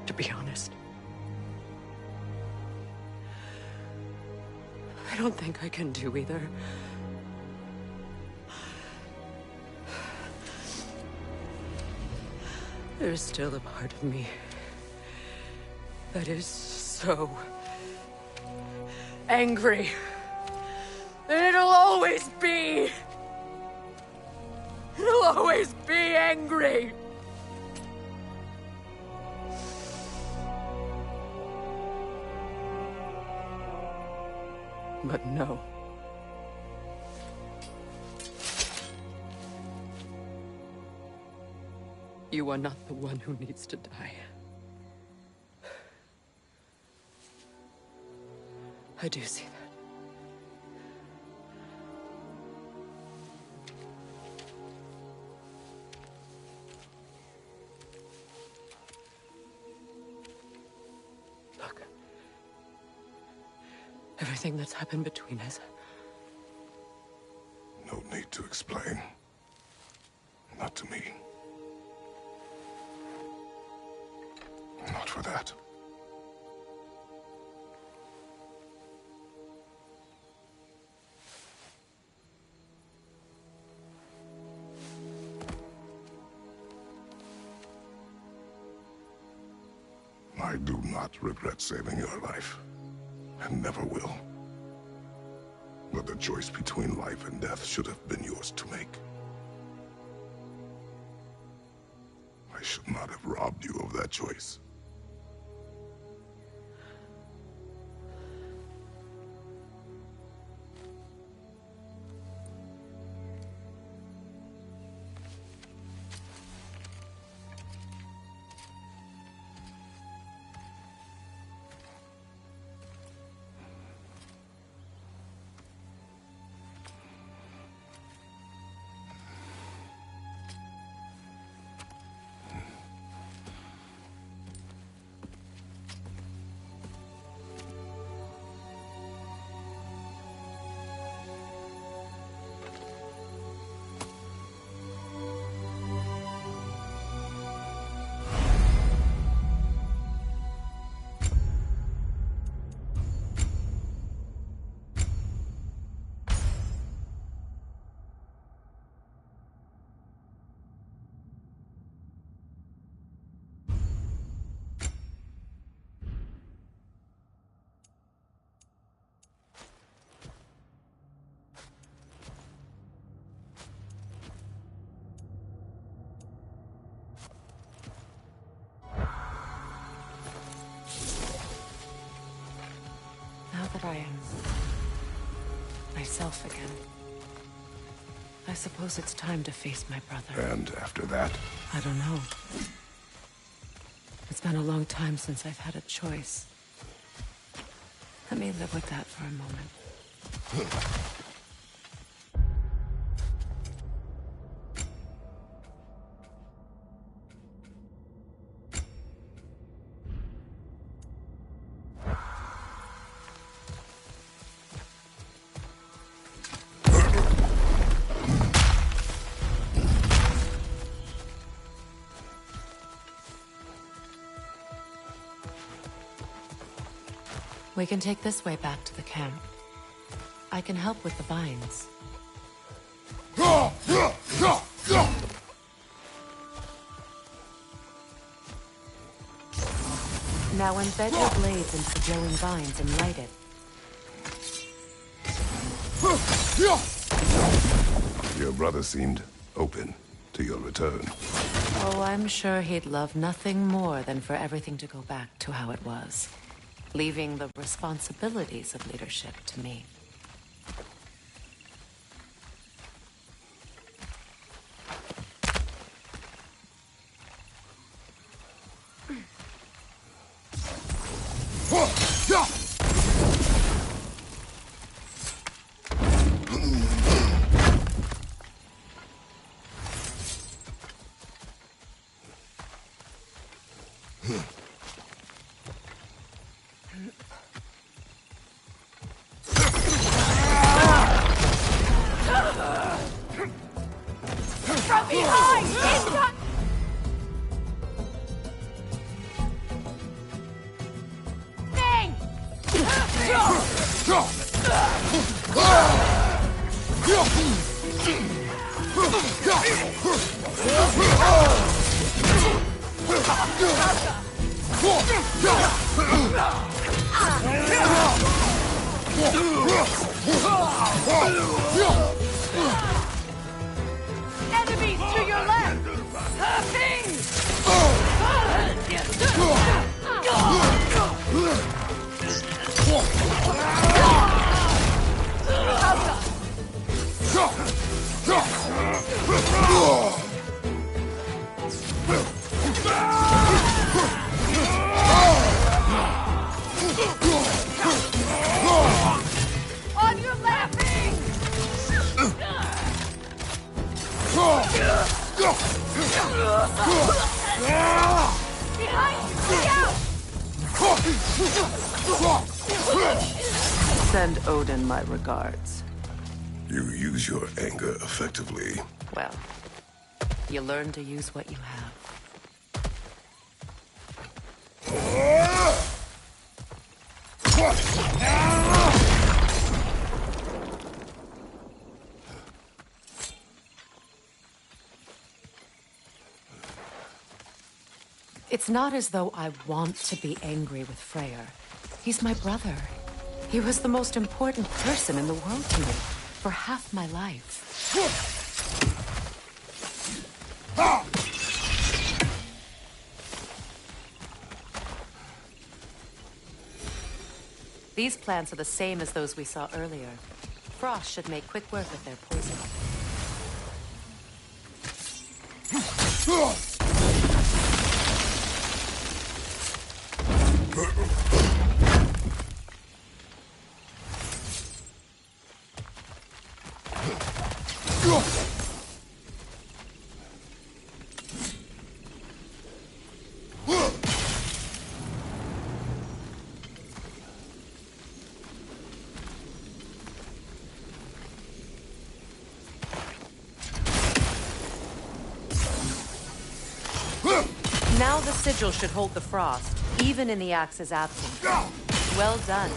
To be honest, I don't think I can do either. There's still a part of me that is so angry. And it'll always be. It'll always be angry. But no. You are not the one who needs to die. I do see that. Brock. Everything that's happened between us. No need to explain. Not to me. Not for that. I do not regret saving your life, and never will. But the choice between life and death should have been yours to make. I should not have robbed you of that choice. That I am myself again. I suppose it's time to face my brother. And after that? I don't know. It's been a long time since I've had a choice. Let me live with that for a moment. We can take this way back to the camp. I can help with the vines. Now embed your blades into the glowing vines and light it. Your brother seemed open to your return. Oh, I'm sure he'd love nothing more than for everything to go back to how it was, leaving the responsibilities of leadership to me. From behind! Thing! Enemies to your left! On your left! Behind you! Look out! Send Odin my regards. You use your anger effectively. Well, you learn to use what you have. It's not as though I want to be angry with Freyr. He's my brother. He was the most important person in the world to me for half my life. These plants are the same as those we saw earlier. Frost should make quick work of their poison. Now the sigil should hold the frost, even in the axe's absence. Well done.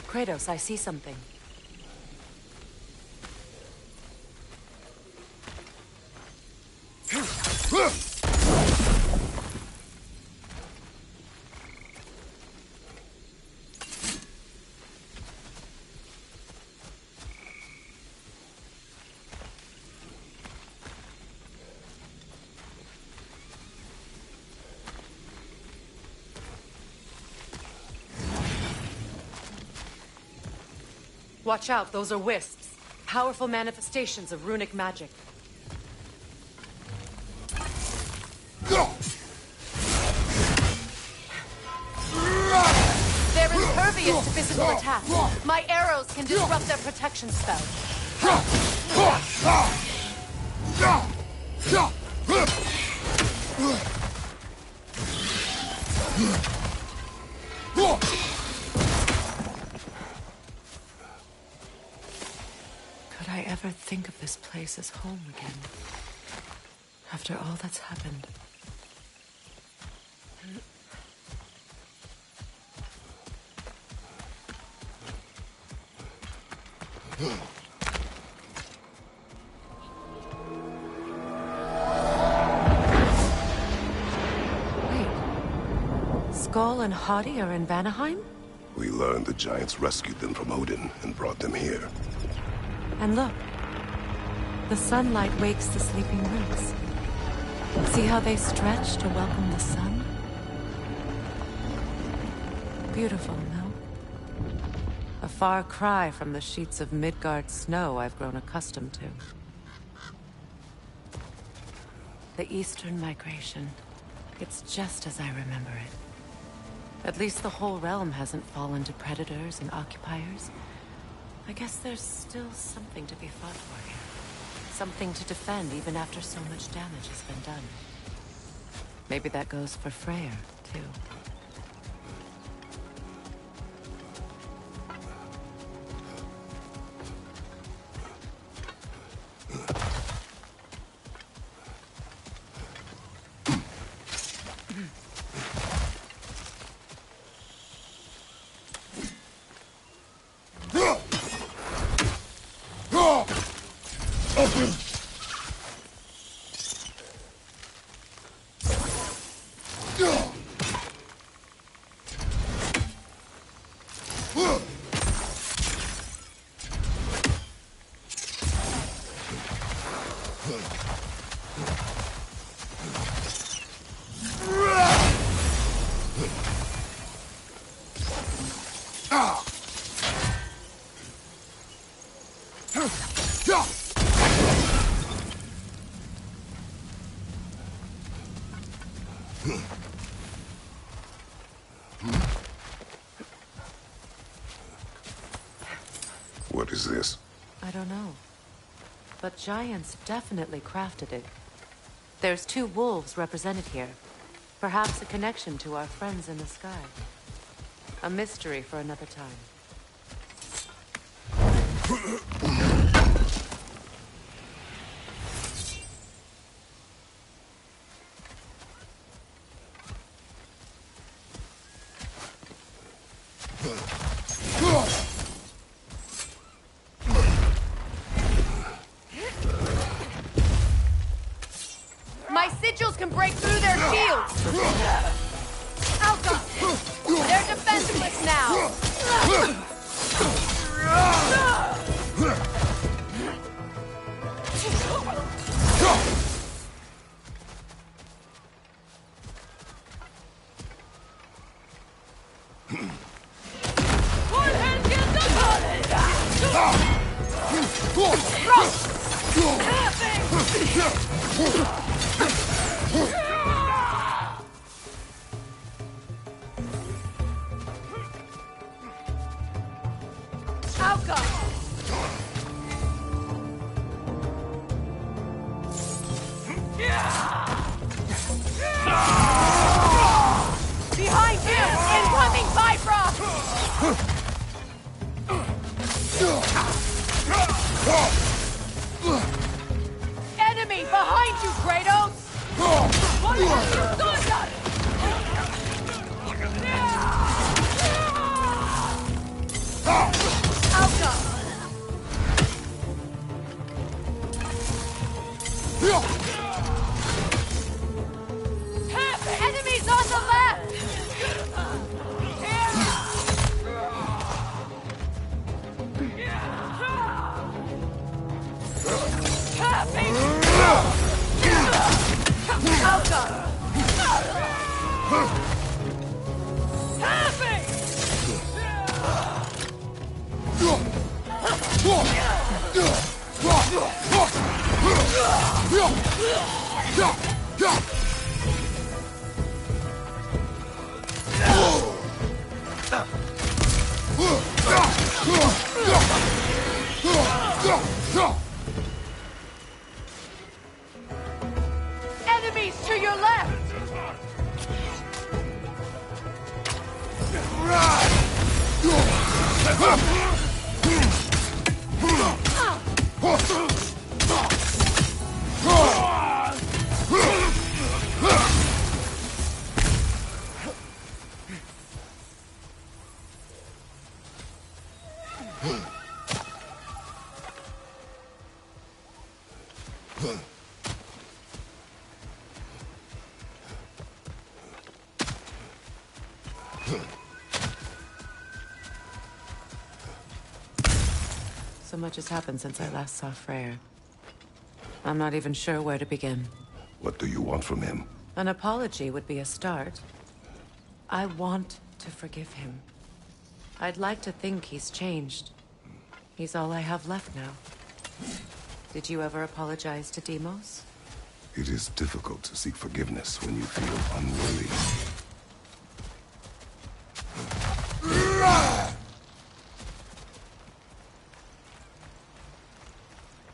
Kratos, I see something. Watch out, those are wisps. Powerful manifestations of runic magic. They're impervious to physical attack. My arrows can disrupt their protection spell. Could I ever think of this place as home again? After all that's happened. Wait. Skull and Hati are in Vanaheim? We learned the giants rescued them from Odin and brought them here. And look. The sunlight wakes the sleeping roots. See how they stretch to welcome the sun? Beautiful, no? A far cry from the sheets of Midgard snow I've grown accustomed to. The Eastern Migration. It's just as I remember it. At least the whole realm hasn't fallen to predators and occupiers. I guess there's still something to be fought for here. Something to defend even after so much damage has been done. Maybe that goes for Freyr, too. What is this? I don't know. But giants definitely crafted it. There's 2 wolves represented here. Perhaps a connection to our friends in the sky. A mystery for another time. My sigils can break through their shields! Alka! They're defenseless now! Alka! Behind you! Incoming Bifrost! Enemy behind you, Kratos! What have you done? Alka! Enemies on the left! Alka! Enemies to your left! So much has happened since I last saw Freyr. I'm not even sure where to begin. What do you want from him? An apology would be a start. I want to forgive him. I'd like to think he's changed. He's all I have left now. Did you ever apologize to Deimos? It is difficult to seek forgiveness when you feel unworthy.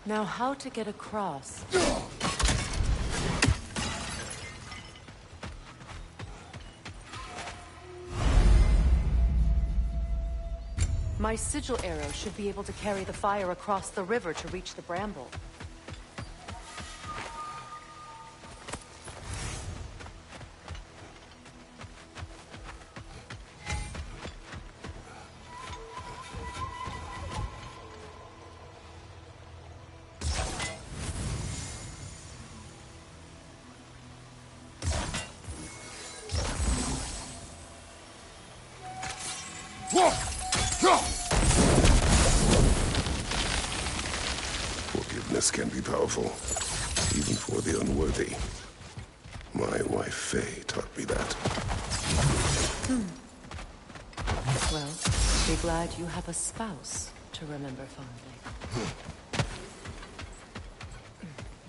Now, how to get across? My sigil arrow should be able to carry the fire across the river to reach the bramble. Forgiveness can be powerful, even for the unworthy. My wife Faye taught me that. Well, be glad you have a spouse to to remember fondly.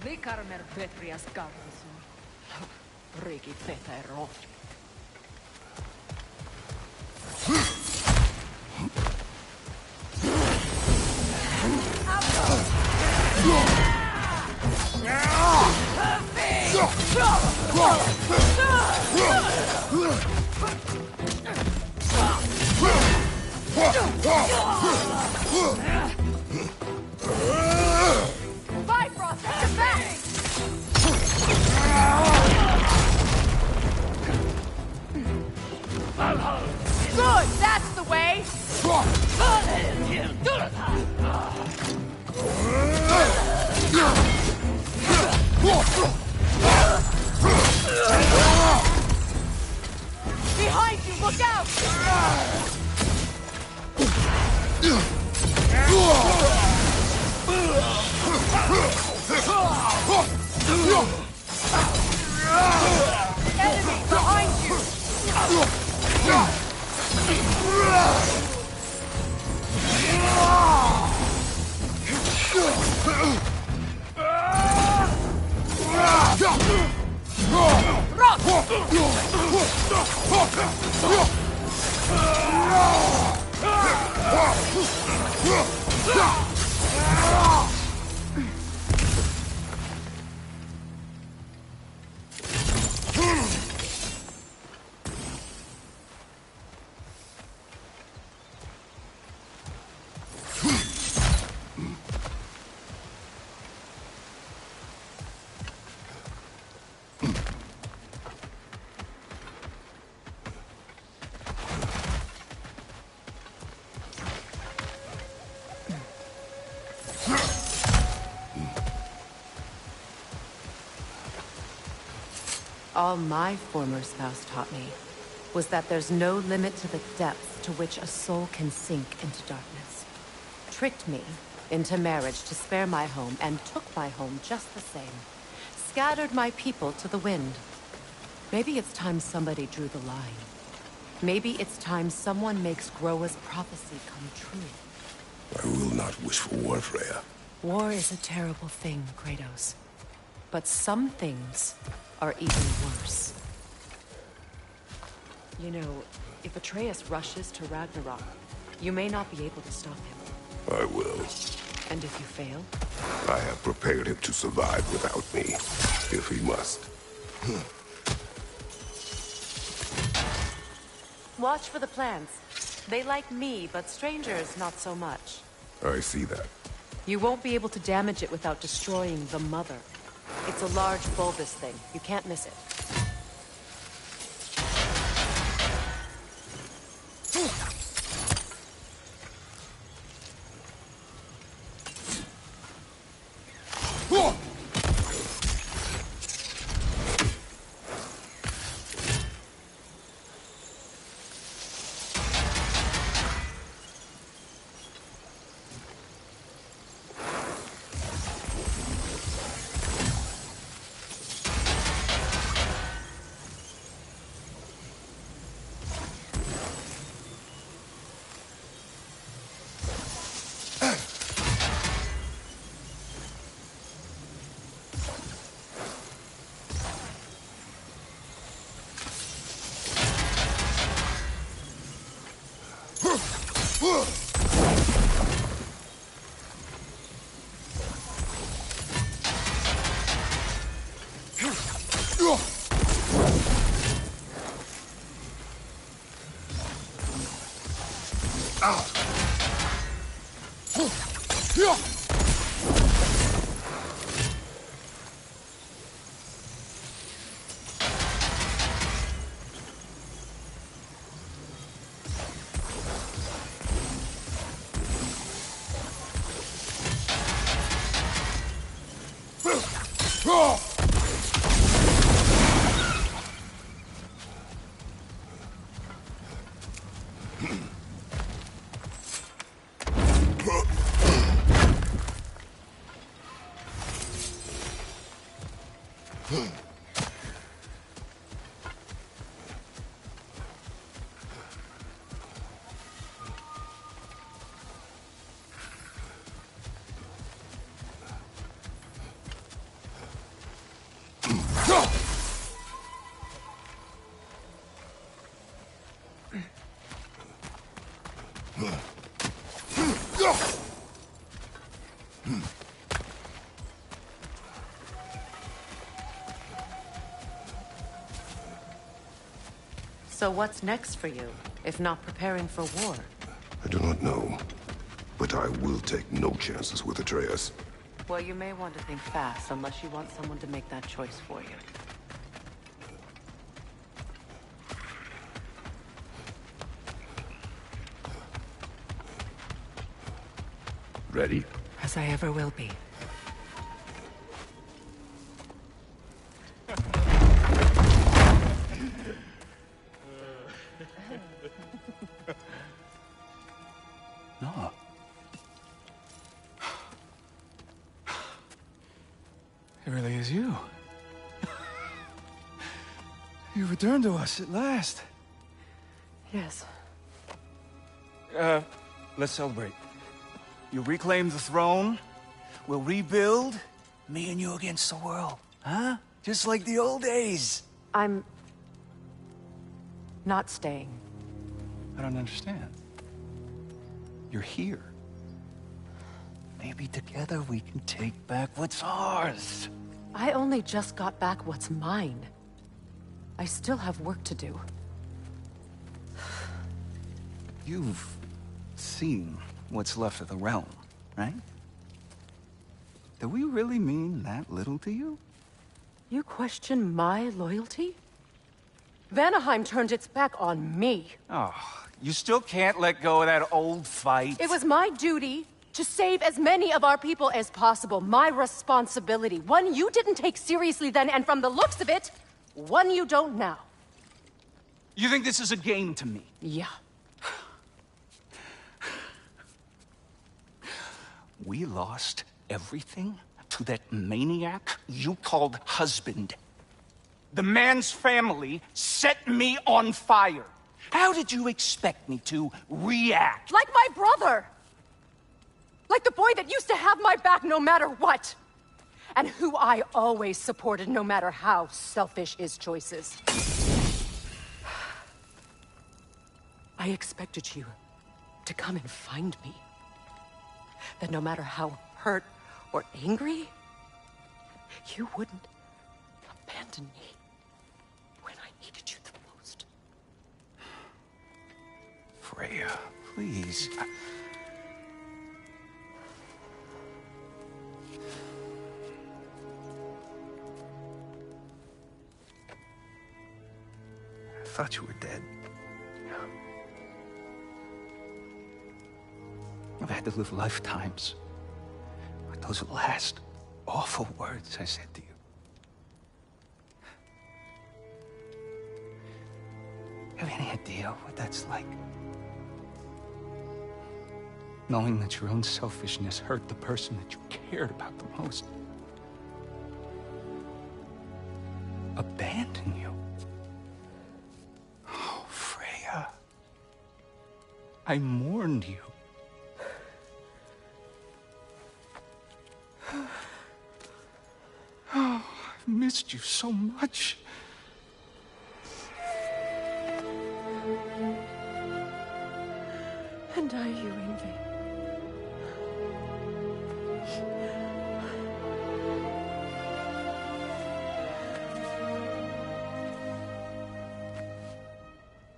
Vikarmer Petrias Garrison. Rikit Vetero. Bifrost at your back! Good, that's the way! Behind you, look out! Enemy behind you! All my former spouse taught me was that there's no limit to the depth to which a soul can sink into darkness. Tricked me into marriage to spare my home and took my home just the same. Scattered my people to the wind. Maybe it's time somebody drew the line. Maybe it's time someone makes Groa's prophecy come true. I will not wish for war, Freya. War is a terrible thing, Kratos. But some things are even worse. You know, if Atreus rushes to Ragnarok, you may not be able to stop him. I will. And if you fail? I have prepared him to survive without me, if he must. Watch for the plants. They like me, but strangers not so much. I see that. You won't be able to damage it without destroying the mother. It's a large bulbous thing. You can't miss it. So what's next for you, if not preparing for war? I do not know, but I will take no chances with Atreus. Well, you may want to think fast, unless you want someone to make that choice for you. Ready? As I ever will be. No. It really is you. You returned to us at last. Yes. Let's celebrate. You reclaim the throne, we'll rebuild, me and you against the world, huh? Just like the old days. I'm... not staying. I don't understand. You're here. Maybe together we can take back what's ours. I only just got back what's mine. I still have work to do. You've seen what's left of the realm, right? Do we really mean that little to you? You question my loyalty? Vanaheim turned its back on me. Oh, you still can't let go of that old fight? It was my duty to save as many of our people as possible. My responsibility. One you didn't take seriously then, and from the looks of it, one you don't now. You think this is a game to me? Yeah. We lost everything to that maniac you called husband. The man's family set me on fire. How did you expect me to react? Like my brother! Like the boy that used to have my back no matter what! And who I always supported no matter how selfish his choices. I expected you to come and find me. That no matter how hurt or angry, you wouldn't abandon me when I needed you the most. Freya, please. I thought you were dead. I've had to live lifetimes with those last awful words I said to you. Have any idea what that's like? Knowing that your own selfishness hurt the person that you cared about the most. Abandon you. Oh, Freya. I mourned you. Oh, I've missed you so much. And are you, Envy?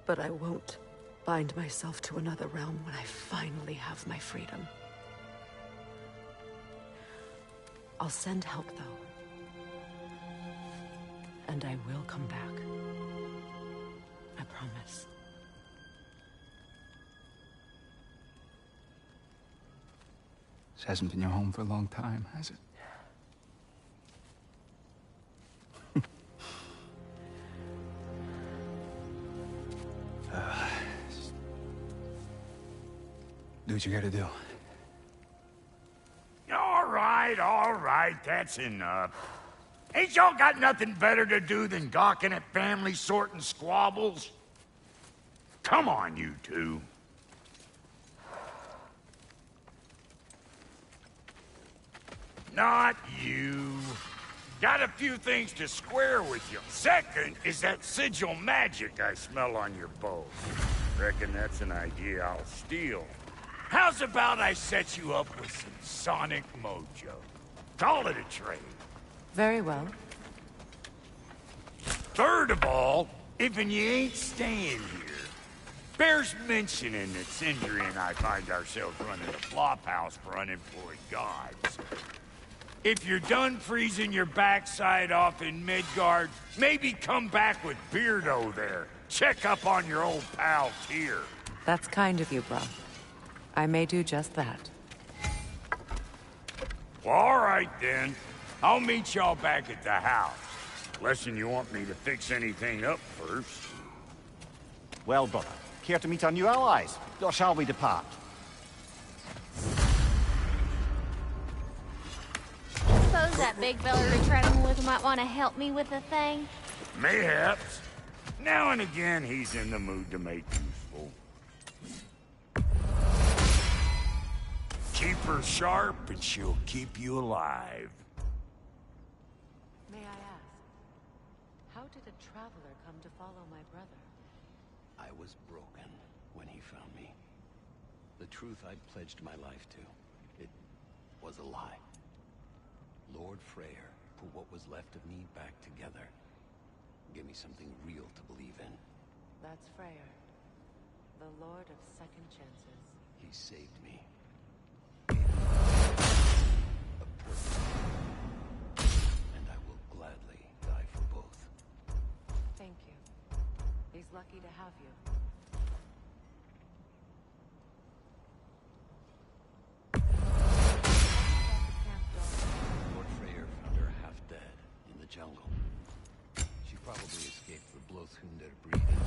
But I won't bind myself to another realm when I finally have my freedom. I'll send help, though. And I will come back. I promise. This hasn't been your home for a long time, has it? Do what you gotta do. All right, that's enough. Ain't y'all got nothing better to do than gawking at family sorting squabbles? Come on, you two. Not you. Got a few things to square with you. Second is that sigil magic I smell on your bow. Reckon that's an idea I'll steal. How's about I set you up with some sonic mojo? Call it a trade. Very well. Third of all, if you ain't staying here, bears mentioning that Sindri and I find ourselves running a flop house for unemployed gods. If you're done freezing your backside off in Midgard, maybe come back with Beardo there. Check up on your old pal Tyr. That's kind of you, bro. I may do just that. Well, all right then. I'll meet y'all back at the house. Lesson you want me to fix anything up first. Well, brother, care to meet our new allies? Or shall we depart? Suppose that big fella you're traveling with might want to help me with a thing. Mayhaps. Now and again, he's in the mood to make useful. Keep her sharp and she'll keep you alive. May I ask, how did a traveler come to follow my brother? I was broken when he found me. The truth I'd pledged my life to, it was a lie. Lord Freyr put what was left of me back together. Give me something real to believe in. That's Freyr, the Lord of Second Chances. He saved me. Gave me a purpose. And I will gladly die for both. Thank you. He's lucky to have you. Lord Freyr found her half dead in the jungle. She probably escaped the Blothhunder breeding.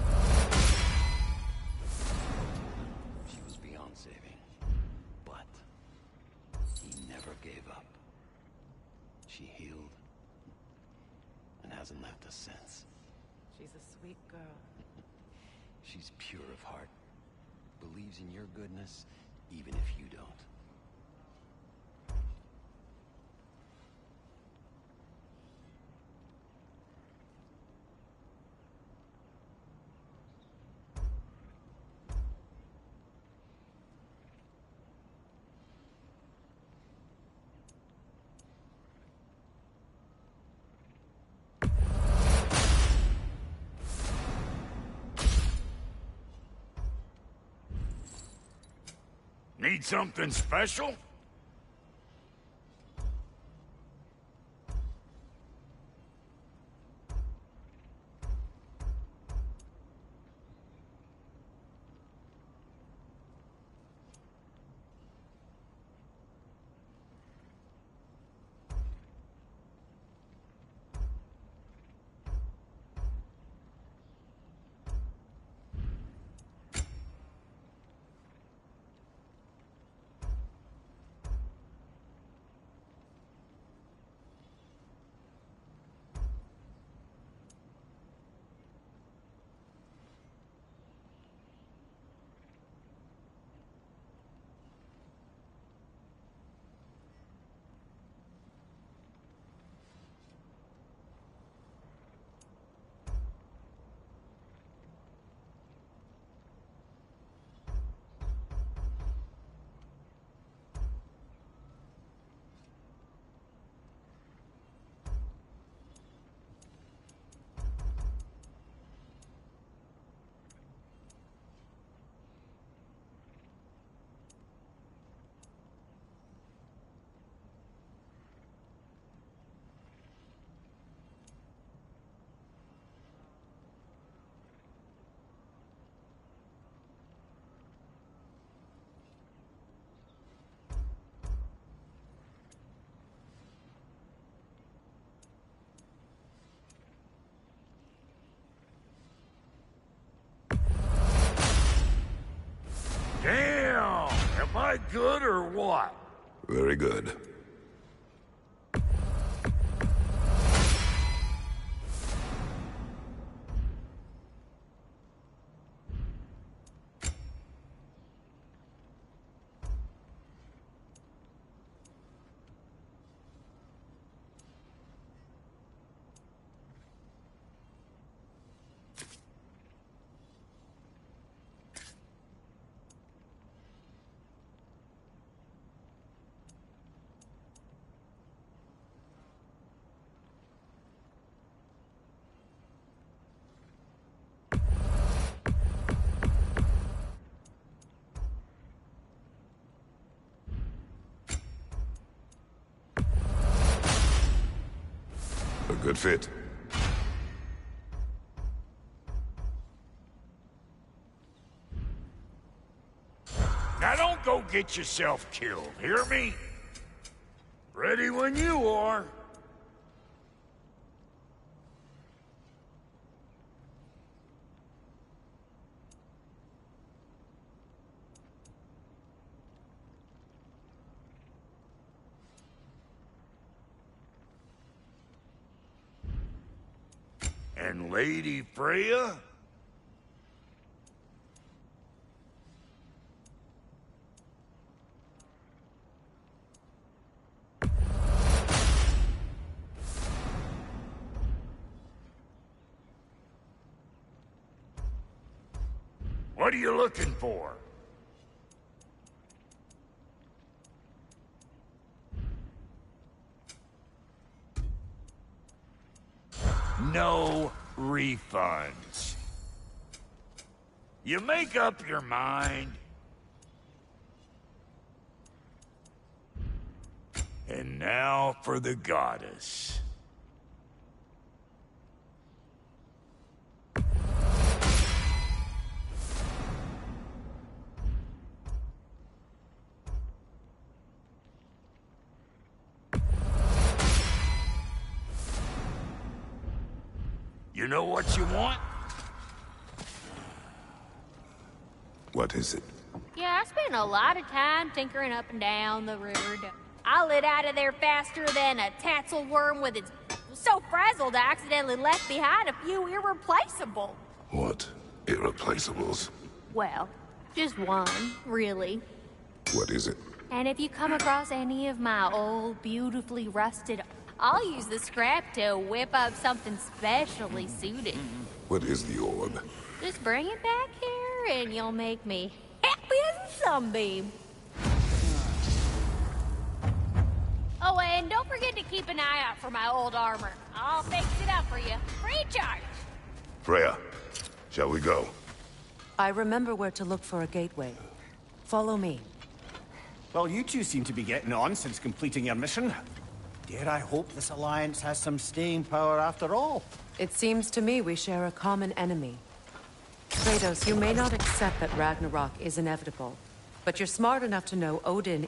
She was beyond saving. But he never gave up. She healed and hasn't left us since. She's a sweet girl. She's pure of heart. Believes in your goodness, even if you don't. Need something special? Damn! Am I good or what? Very good. Good fit. Now don't go get yourself killed, hear me? Ready when you are. And Lady Freya? What are you looking for? No refunds. You make up your mind. And now for the goddess. You know what you want? What is it? Yeah, I spent a lot of time tinkering up and down the river. I lit out of there faster than a tassel worm with its... so frazzled I accidentally left behind a few irreplaceable. What? Irreplaceables? Well, just one, really. What is it? And if you come across any of my old, beautifully rusted... I'll use the scrap to whip up something specially suited. What is the orb? Just bring it back here and you'll make me happy as a sunbeam. Oh, and don't forget to keep an eye out for my old armor. I'll fix it up for you. Free charge. Freya, shall we go? I remember where to look for a gateway. Follow me. Well, you two seem to be getting on since completing your mission. Dare I hope this alliance has some staying power after all? It seems to me we share a common enemy. Kratos, you may not accept that Ragnarok is inevitable, but you're smart enough to know Odin...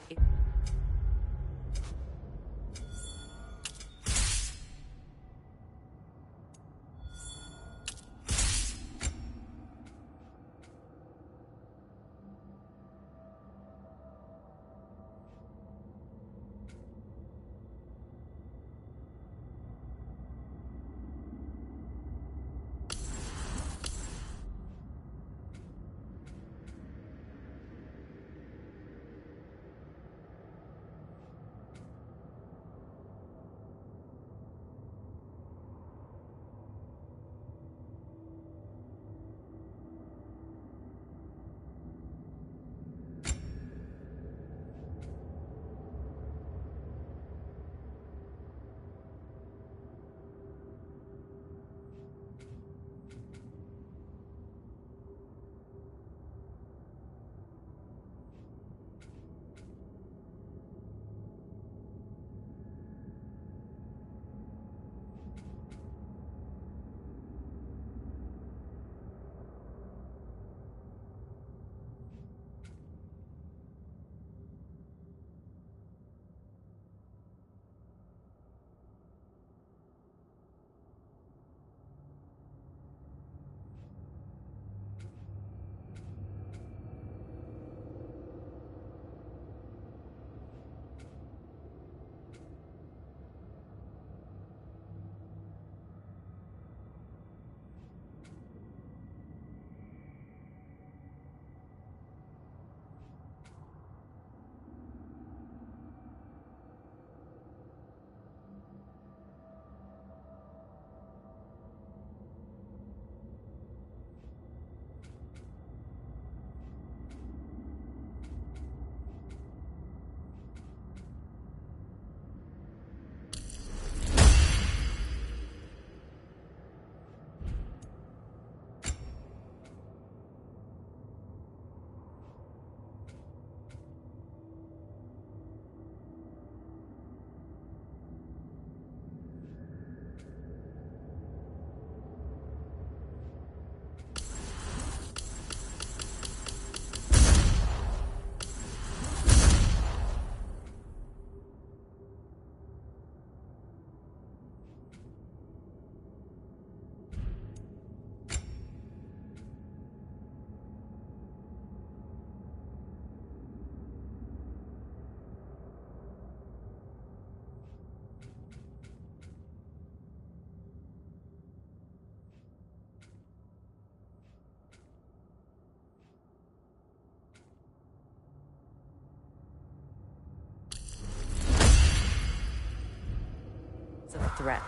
threat.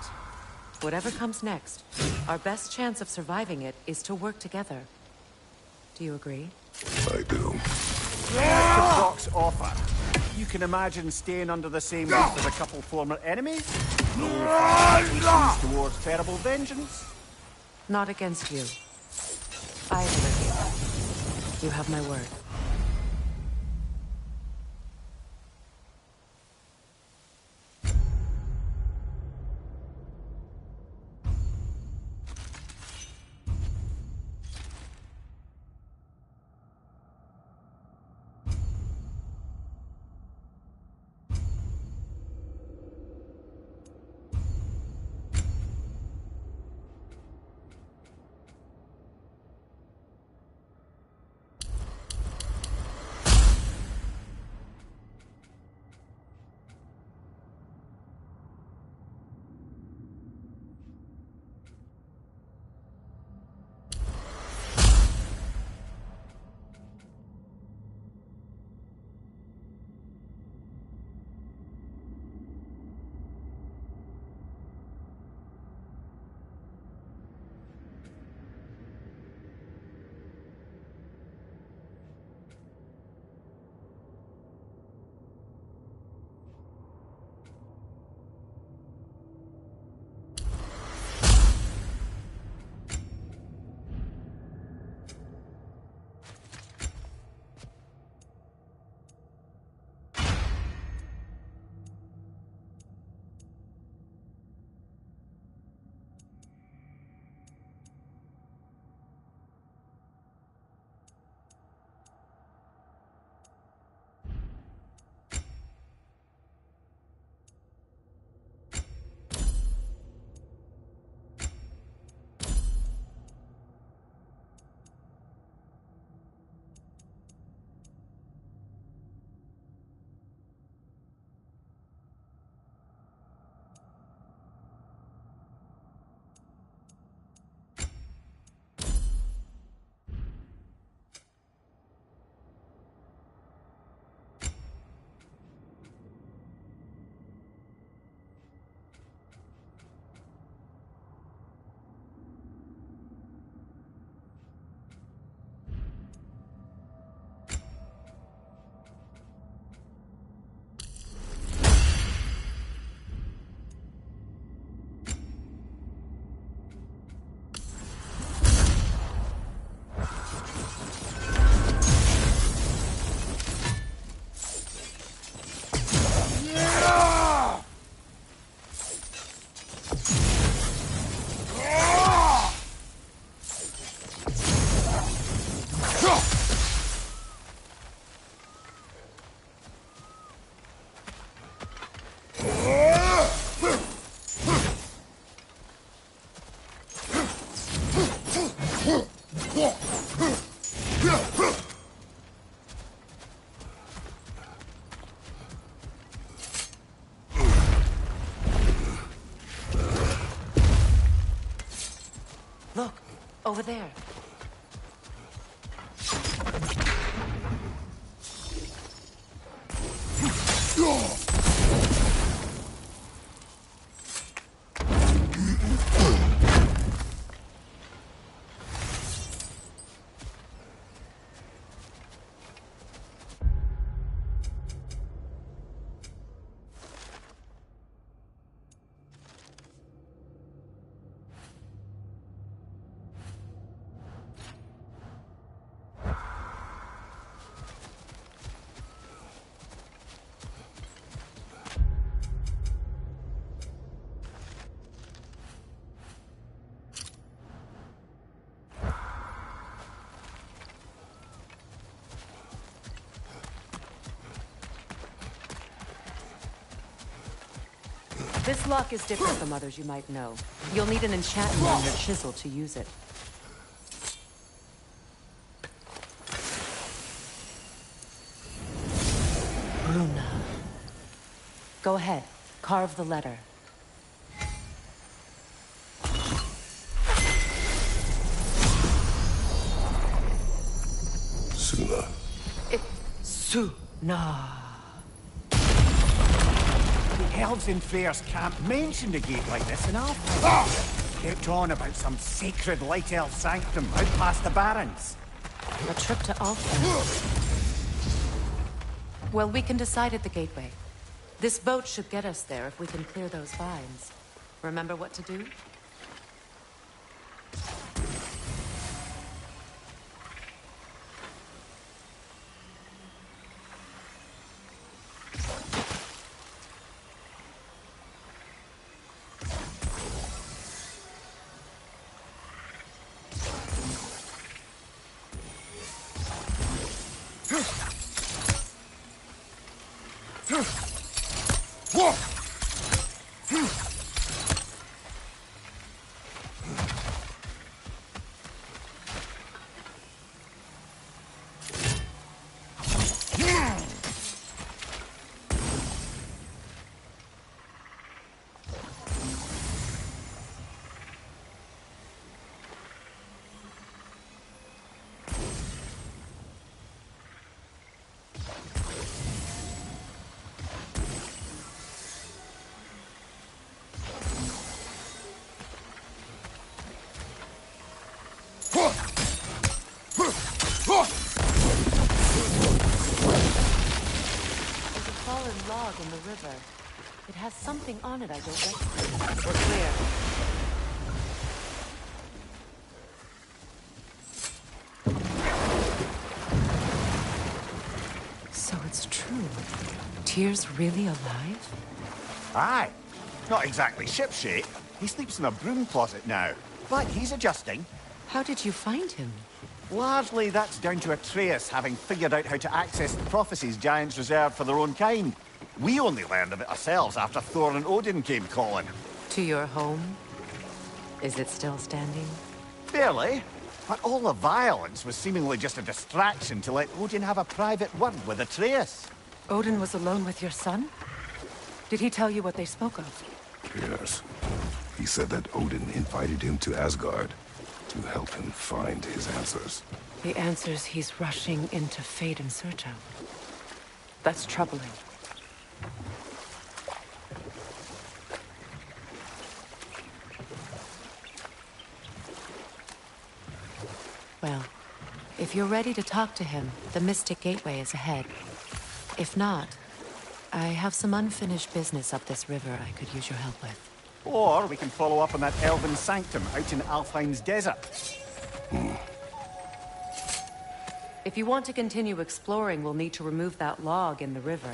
Whatever comes next, our best chance of surviving it is to work together. Do you agree? I do. Mr. Brock's offer. You can imagine staying under the same roof as a couple former enemies? No fire towards terrible vengeance? Not against you. Either of you. You have my word. Look, over there. This lock is different from others you might know. You'll need an enchantment on your chisel to use it. Runa. Go ahead. Carve the letter. Suna. Suna. elves in Freyr's camp mentioned a gate like this in Alfheim. Kept on about some sacred light elf sanctum out past the barrens. A trip to Alfheim. Well, we can decide at the gateway. This boat should get us there if we can clear those vines. Remember what to do? Log in the river. It has something on it I don't recognize. We're clear. So it's true. Tyr's really alive? Aye. Not exactly shipshape. He sleeps in a broom closet now. But he's adjusting. How did you find him? Largely that's down to Atreus having figured out how to access the prophecies giants reserved for their own kind. We only learned of it ourselves after Thor and Odin came calling. To your home? Is it still standing? Barely. But all the violence was seemingly just a distraction to let Odin have a private word with Atreus. Odin was alone with your son? Did he tell you what they spoke of? Yes. He said that Odin invited him to Asgard to help him find his answers. The answers he's rushing into fate in search of. That's troubling. Well, if you're ready to talk to him, the Mystic Gateway is ahead. If not, I have some unfinished business up this river I could use your help with. Or we can follow up on that elven sanctum out in Alfheim's desert. If you want to continue exploring, we'll need to remove that log in the river.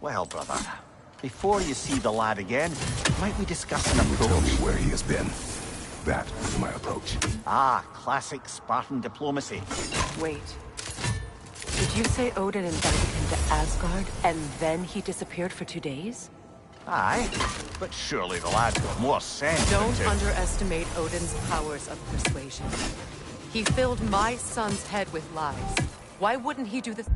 Well, brother, before you see the lad again, might we discuss an approach? Tell me where he has been. That is my approach. Ah, classic Spartan diplomacy. Wait. Did you say Odin invited him to Asgard, and then he disappeared for 2 days? Aye, but surely the lad's got more sense than Don't to... underestimate Odin's powers of persuasion. He filled my son's head with lies. Why wouldn't he do this?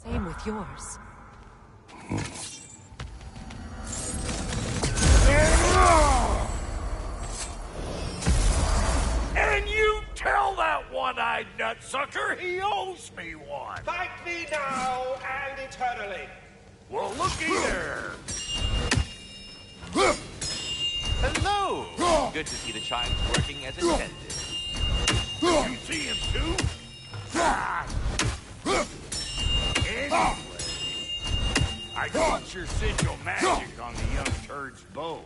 Same with yours. And you tell that one-eyed nutsucker he owes me one. Fight me now and eternally. Well, looky there. Hello! Good to see the chimes working as intended. You see him too? Anyway, I got your sigil magic on the young turd's bow.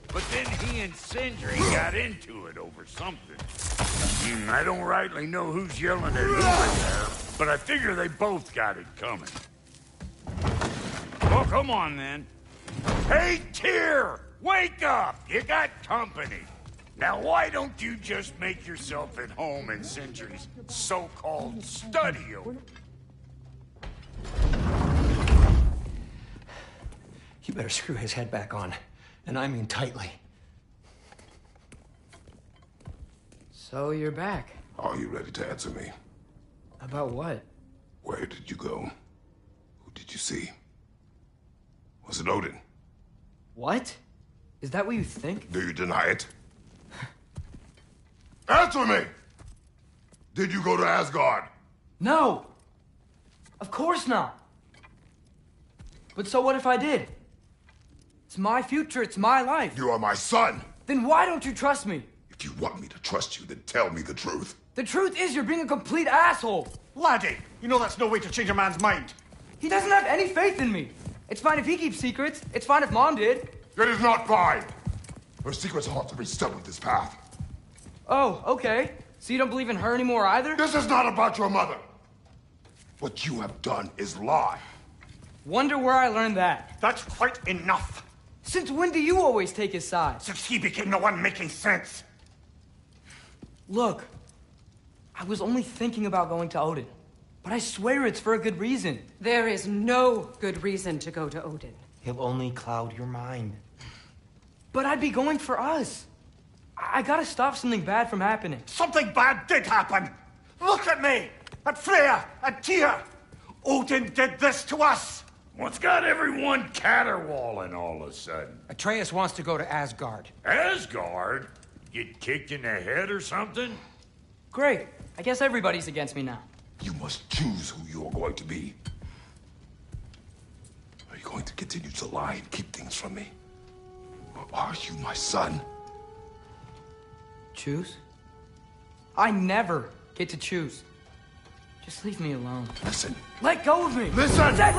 But then he and Sindri got into it over something. I don't rightly know who's yelling at who in there, but I figure they both got it coming. Well, come on then. Hey, Tyr! Wake up! You got company. Now, why don't you just make yourself at home in Sindri's so-called studio? You better screw his head back on. And I mean tightly. So you're back. Are you ready to answer me? About what? Where did you go? Who did you see? Was it Odin? What? Is that what you think? Do you deny it? Answer me! Did you go to Asgard? No! Of course not! But so what if I did? It's my future, it's my life. You are my son! Then why don't you trust me? If you want me to trust you, then tell me the truth. The truth is you're being a complete asshole! Laddie, you know that's no way to change a man's mind. He doesn't have any faith in me. It's fine if he keeps secrets. It's fine if Mom did. It is not fine! Her secrets ought to be stuck with this path. Oh, okay. So you don't believe in her anymore either? This is not about your mother. What you have done is lie. Wonder where I learned that. That's quite enough. Since when do you always take his side? Since he became the one making sense. Look, I was only thinking about going to Odin. But I swear it's for a good reason. There is no good reason to go to Odin. He'll only cloud your mind. But I'd be going for us. I gotta stop something bad from happening. Something bad did happen. Look at me, at Freya, at Tyr. Odin did this to us. What's got everyone caterwauling all of a sudden? Atreus wants to go to Asgard. Asgard? Get kicked in the head or something? Great. I guess everybody's against me now. You must choose who you are going to be. Are you going to continue to lie and keep things from me? Or are you my son? Choose? I never get to choose. Just leave me alone. Listen. Let go of me! Listen! Let go!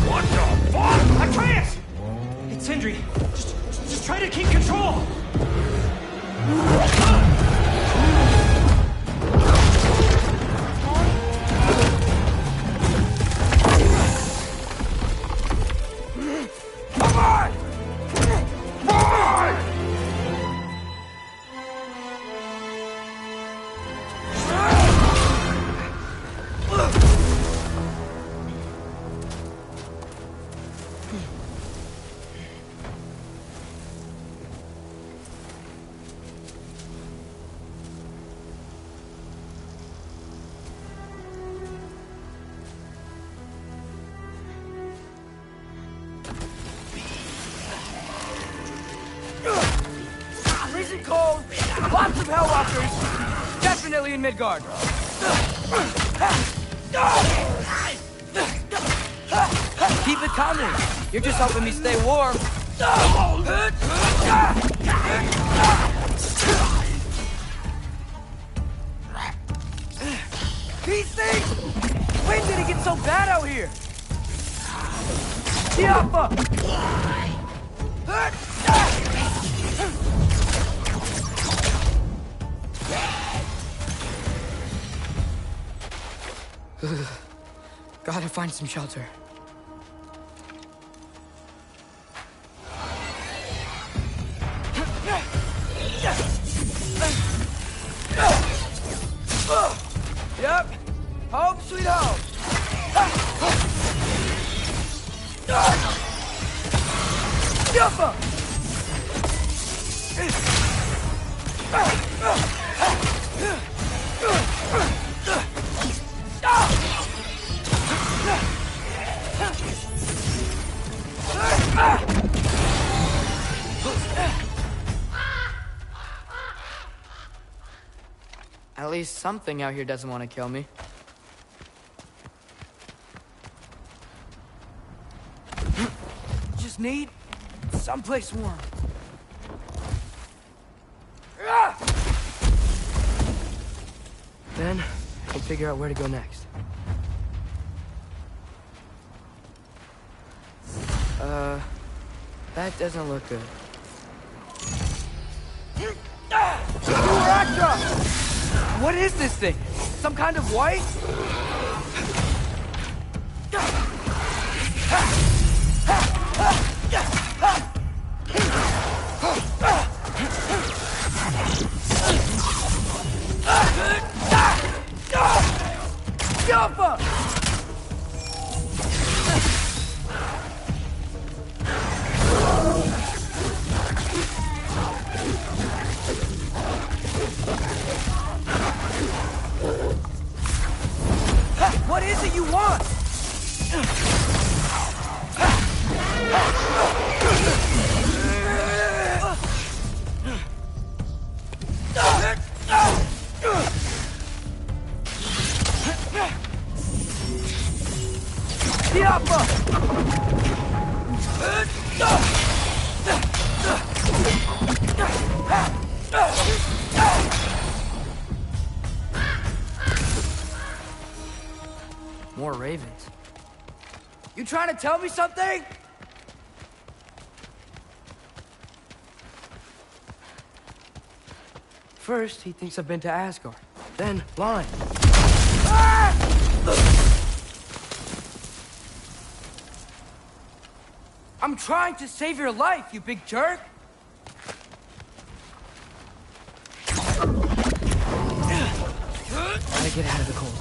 What the fuck? Atreus! It's Sindri. Just try to keep control! Come on! Come on! Freezing cold, lots of Hellwalkers, definitely in Midgard. Keep it coming. You're just helping me stay warm. These things! When did it get so bad out here? Gotta find some shelter. Yep. Home sweet home. Yuppa! At least something out here doesn't want to kill me. Just need Someplace warm. Then, I can figure out where to go next. That doesn't look good. What is this thing? Some kind of white? Jumper! What is it you want? More ravens. You trying to tell me something? First, he thinks I've been to Asgard. Then, lying. Ah! I'm trying to save your life, you big jerk! Gotta get out of the cold.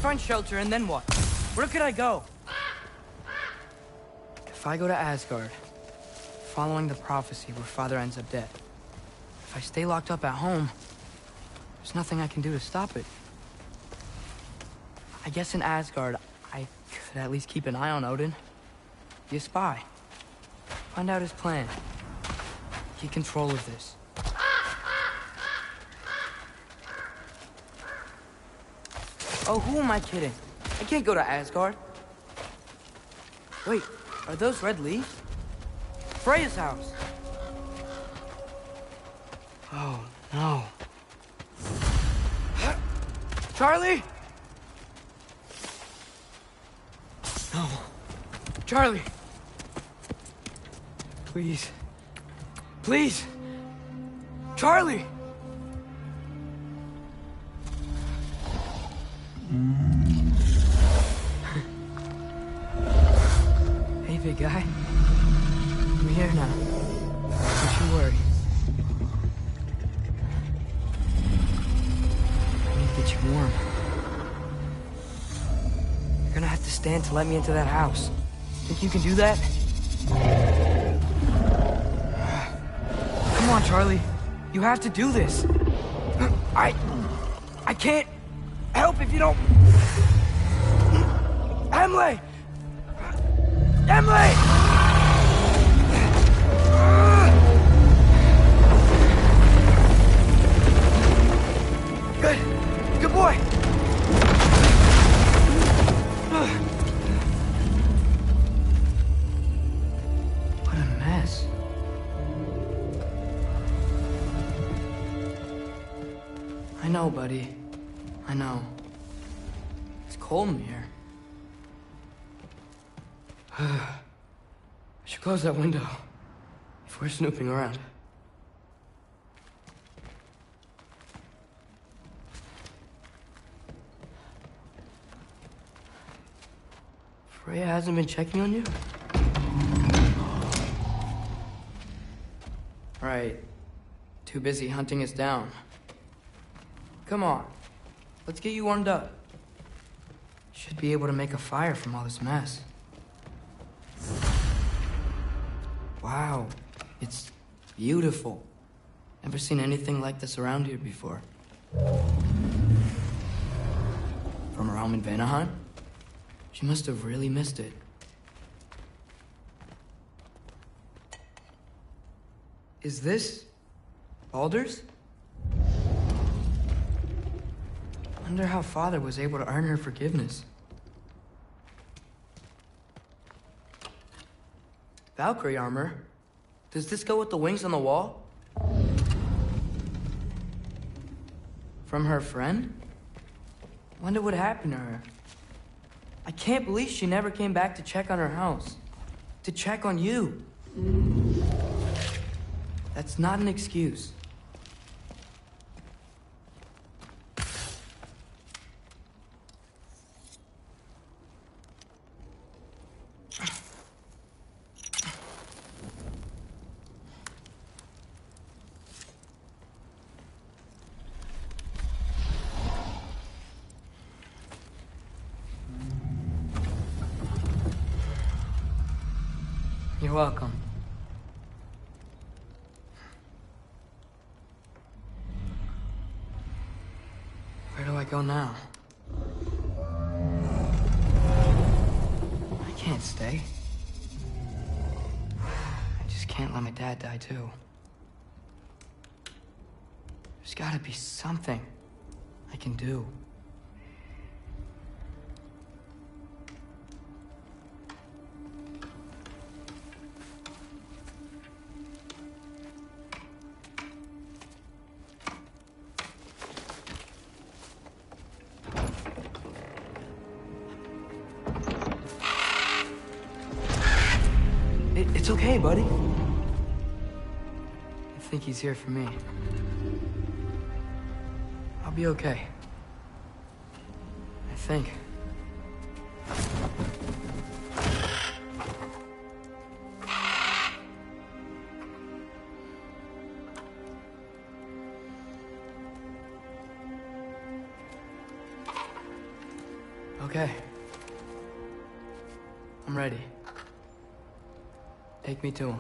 Find shelter, and then what? Where could I go? If I go to Asgard, following the prophecy where Father ends up dead, if I stay locked up at home, there's nothing I can do to stop it. I guess in Asgard, I could at least keep an eye on Odin. Be a spy. Find out his plan. Get control of this. Oh, who am I kidding? I can't go to Asgard. Wait, are those red leaves? Freya's house. Oh, no. Charlie? No. Charlie! Please. Please! Charlie! Hey, big guy. I'm here now. Don't you worry. I need to get you warm. You're gonna have to stand to let me into that house. Think you can do that? Come on, Charlie. You have to do this. I can't help if you don't... Emily! Emily! Good boy! What a mess. I know, buddy. I know. It's cold in here. I should close that window if we're snooping around. Freya hasn't been checking on you? Right. Too busy hunting us down. Come on. Let's get you warmed up. Should be able to make a fire from all this mess. Wow. It's beautiful. Never seen anything like this around here before. From her home in Vanaheim? She must have really missed it. Is this Baldur's? Wonder how Father was able to earn her forgiveness. Valkyrie armor? Does this go with the wings on the wall? From her friend? Wonder what happened to her. I can't believe she never came back to check on her house. To check on you. That's not an excuse. You're welcome. Where do I go now? I can't stay. I just can't let my dad die too. There's gotta be something I can do. It's okay, buddy. I think he's here for me. I'll be okay. I think. Okay. I'm ready. Take me to him.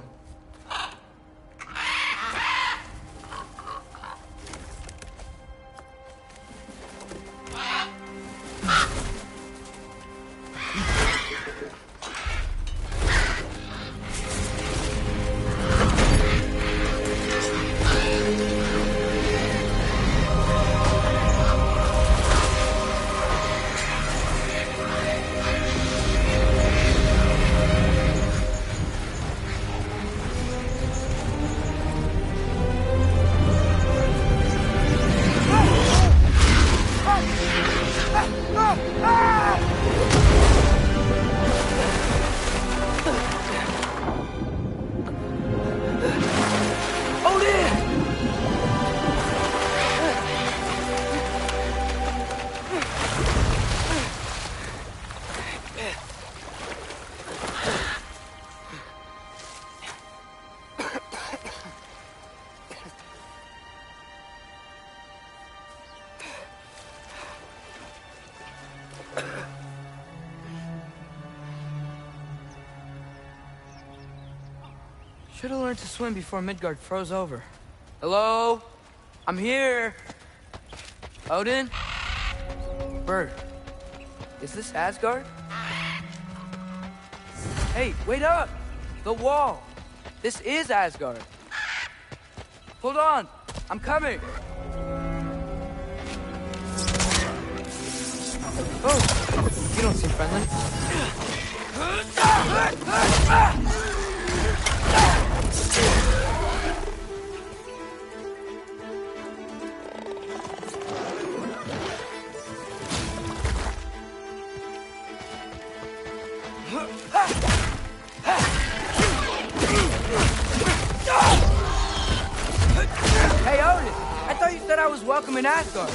Should have learned to swim before Midgard froze over. Hello? I'm here. Odin? Bird. Is this Asgard? Hey, wait up! The wall! This is Asgard. Hold on! I'm coming! Oh! You don't seem friendly. Hey, Odin! I thought you said I was welcome in Asgard.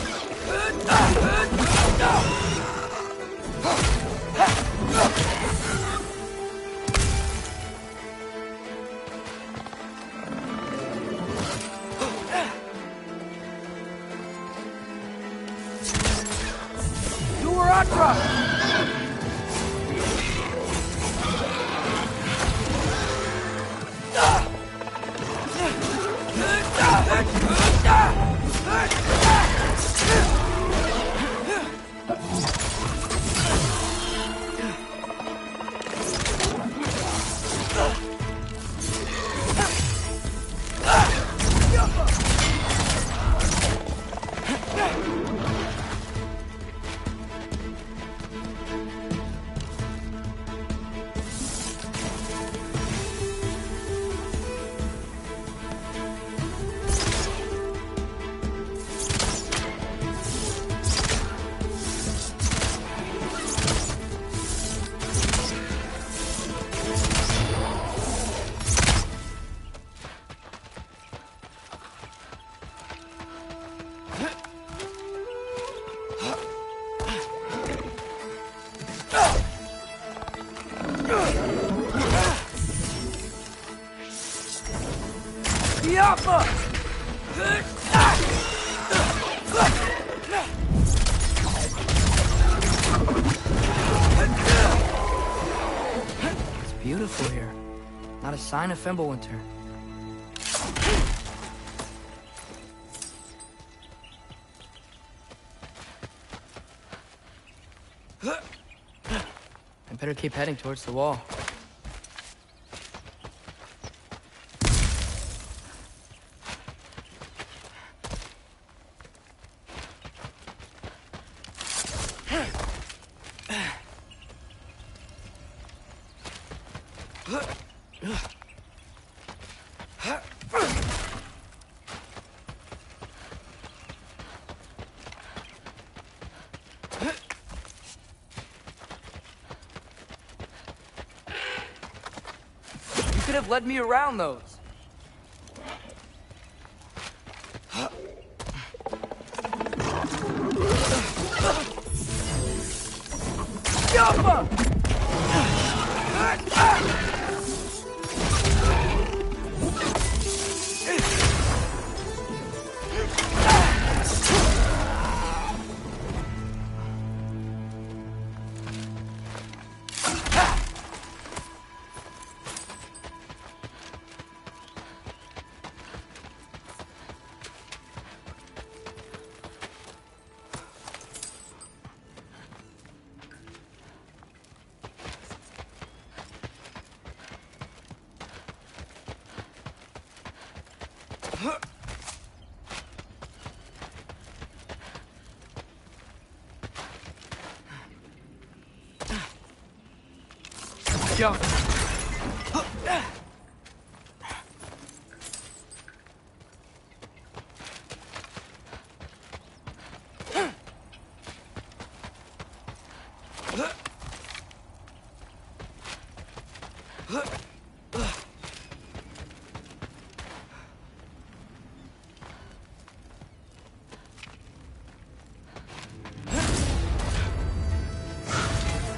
It's beautiful here. Not a sign of Fimbulwinter. I better keep heading towards the wall. You could have led me around those. Yappa! Jump.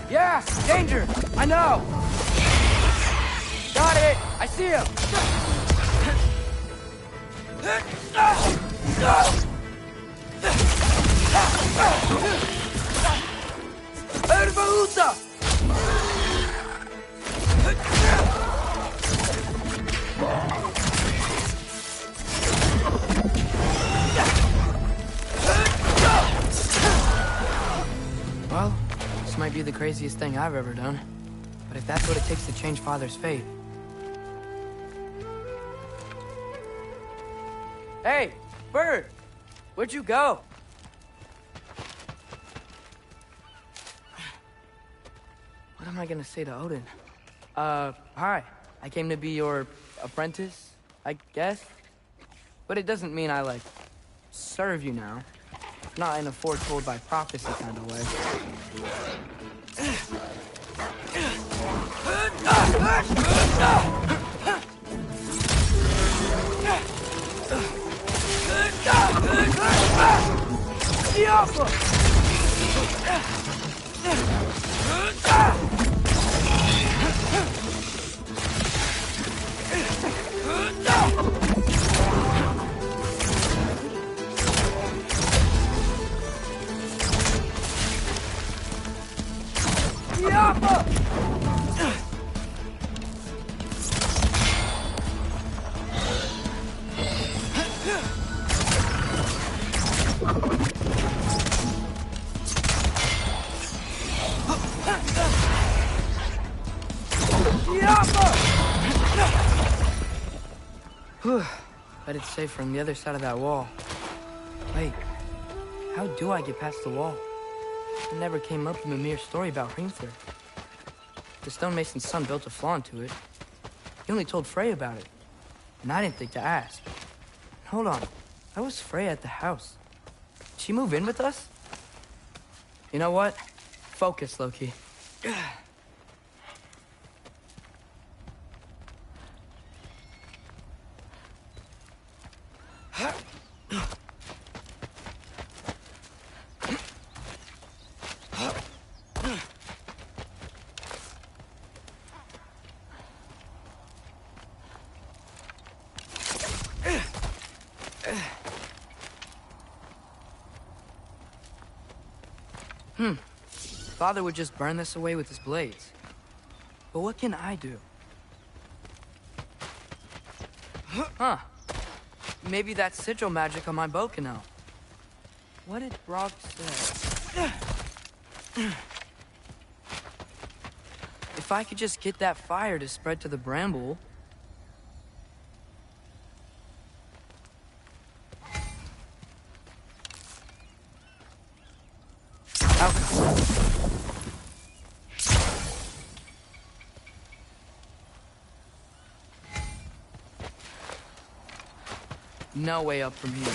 Yeah, danger! I know! Got it! I see him! Erbaúta! might be the craziest thing I've ever done. But if that's what it takes to change Father's fate... Hey, Bird! Where'd you go? What am I gonna say to Odin? Hi. I came to be your apprentice, I guess? But it doesn't mean I, like, serve you now. Not in a foretold by prophecy kind of way. Bet it's safer on the other side of that wall. Wait, how do I get past the wall? It never came up in the mere story about Hrimthur. The stonemason's son built a flaw into it. He only told Frey about it, and I didn't think to ask. Hold on, how was Frey at the house? Did she move in with us? You know what? Focus, Loki. Father would just burn this away with his blades. But what can I do? Huh. Maybe that sigil magic on my bow can help. What did Brock say? If I could just get that fire to spread to the bramble... No way up from here.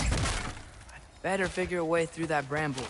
I'd better figure a way through that bramble.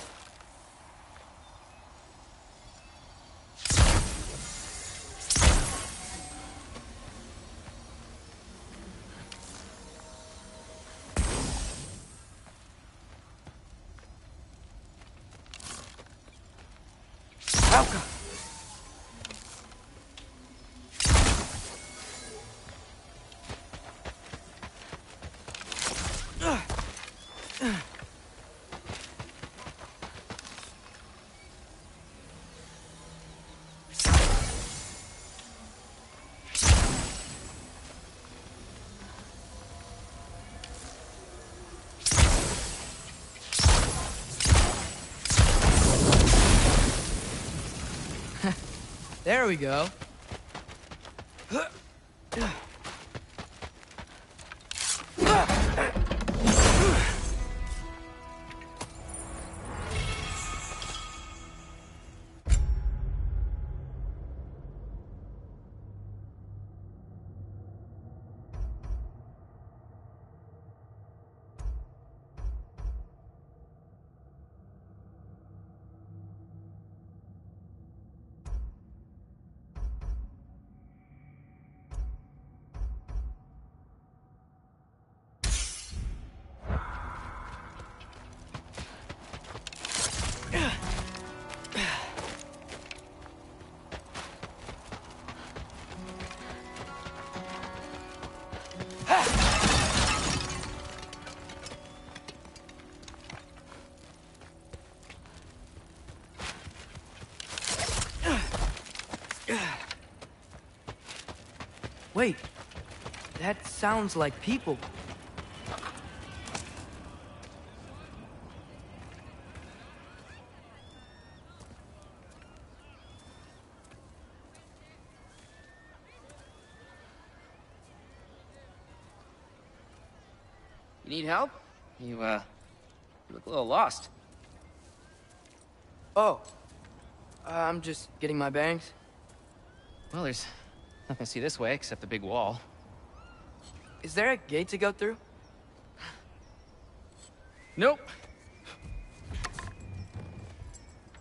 There we go. Wait, that sounds like people. need help? You look a little lost. Oh. I'm just getting my bearings. Well, there's nothing to see this way except the big wall. Is there a gate to go through? Nope.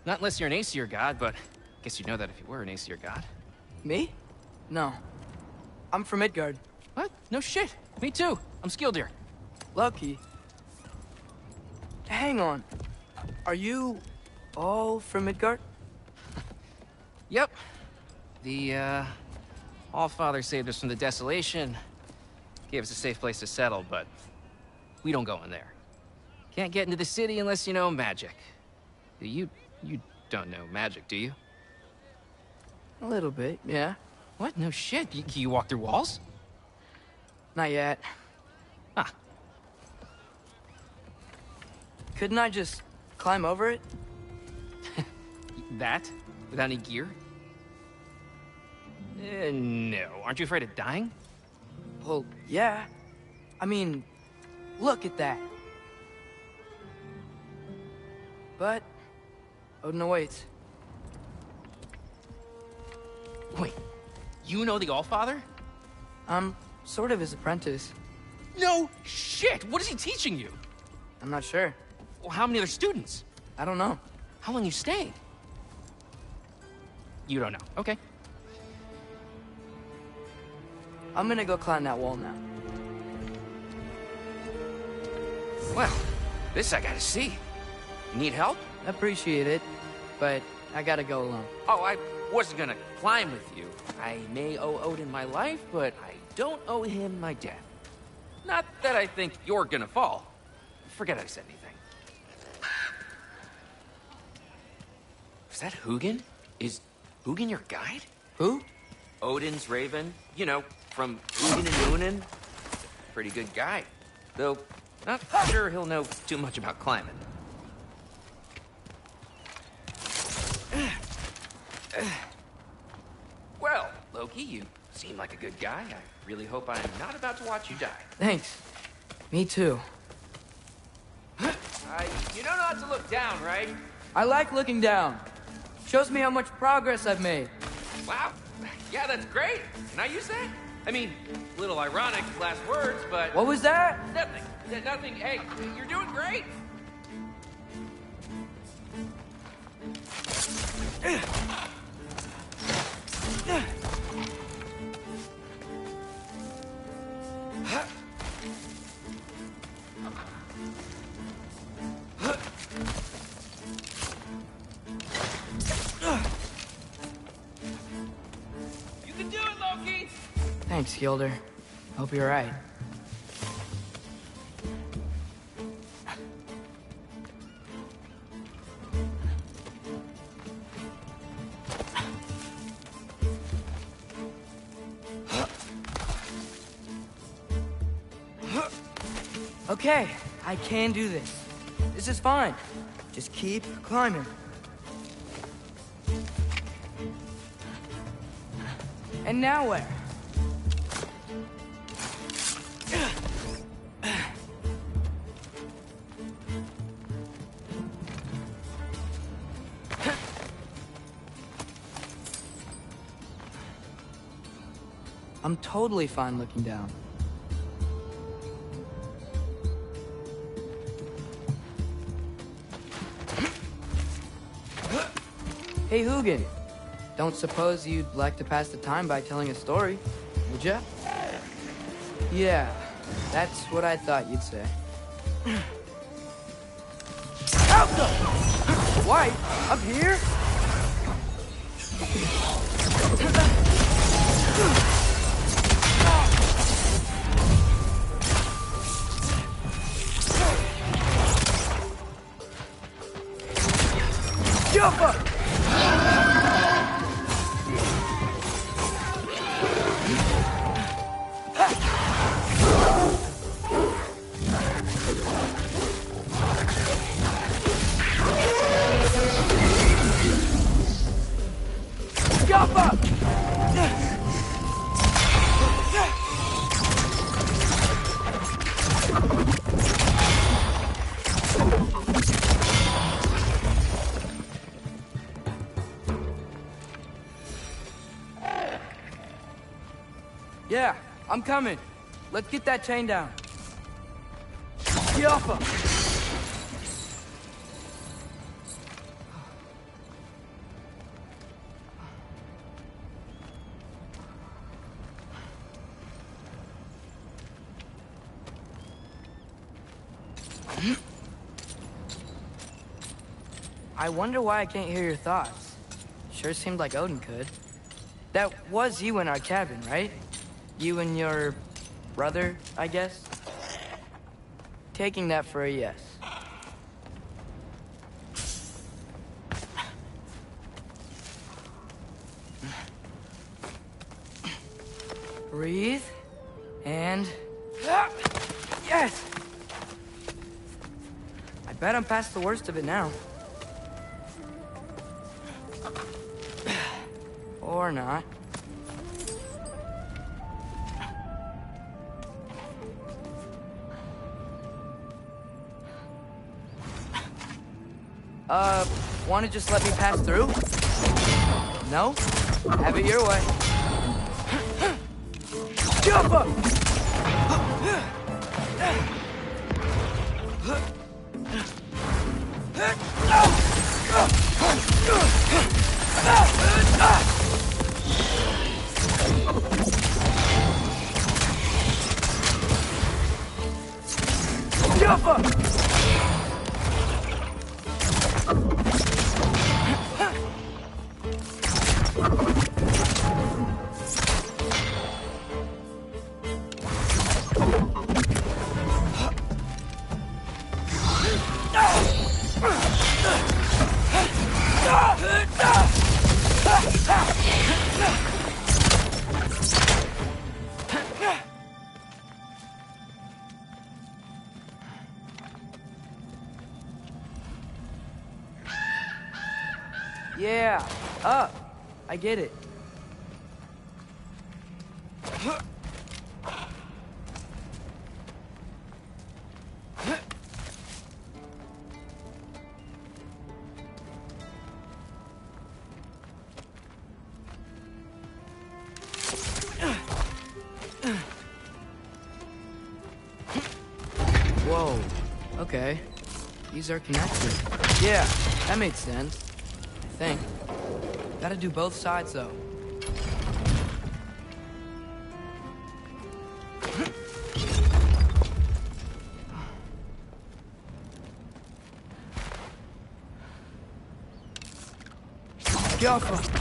Not unless you're an Aesir god, but I guess you'd know that if you were an Aesir god. Me? No. I'm from Midgard. What? No shit. Me too. I'm Skildir. Lucky. Hang on. Are you all from Midgard? Yep. The, Allfather saved us from the desolation. Gave us a safe place to settle, but we don't go in there. Can't get into the city unless you know magic. You don't know magic, do you? A little bit, yeah. What? No shit. Can you walk through walls? Not yet. Huh. Couldn't I just climb over it? That? Without any gear? No. Aren't you afraid of dying? Well, yeah. I mean, look at that. But Odin awaits. Wait, you know the Allfather? I'm sort of his apprentice. No shit! What is he teaching you? I'm not sure. Well, how many other students? I don't know. How long you staying? You don't know. Okay. I'm gonna go climb that wall now. Well, this I gotta see. Need help? Appreciate it, but I gotta go alone. Oh, I wasn't gonna climb with you. I may owe Odin my life, but I don't owe him my death. Not that I think you're gonna fall. Forget I said anything. Is that Hugin? Is Hugin your guide? Who? Odin's raven. You know, from Hugin and Munin. Pretty good guy. Though, not sure he'll know too much about climbing. Well, Loki, you seem like a good guy. I really hope I'm not about to watch you die. Thanks. Me too. You know not to look down, right? I like looking down. Shows me how much progress I've made. Wow. Yeah, that's great. Can I use that? I mean, a little ironic, last words, but... What was that? Nothing. Nothing. Hey, you're doing great. You can do it, Loki! Thanks, Gilder. Hope you're right. Okay, I can do this. This is fine. Just keep climbing. And now where? I'm totally fine looking down. Hey, Hugin. Don't suppose you'd like to pass the time by telling a story, would ya? Yeah, that's what I thought you'd say. Out the... White, up here? Jump up! Jump up! Yeah, I'm coming. Let's get that chain down. Get off him! I wonder why I can't hear your thoughts. Sure seemed like Odin could. That was you in our cabin, right? You and your brother, I guess? Taking that for a yes. Breathe. And... Yes! I bet I'm past the worst of it now. Or not. Wanna just let me pass through? No? Have it your way. Jump up! Jump up! Yeah, up. I get it. Whoa. Okay. These are connected. Yeah, that made sense. I think. Gotta do both sides, though. Get off!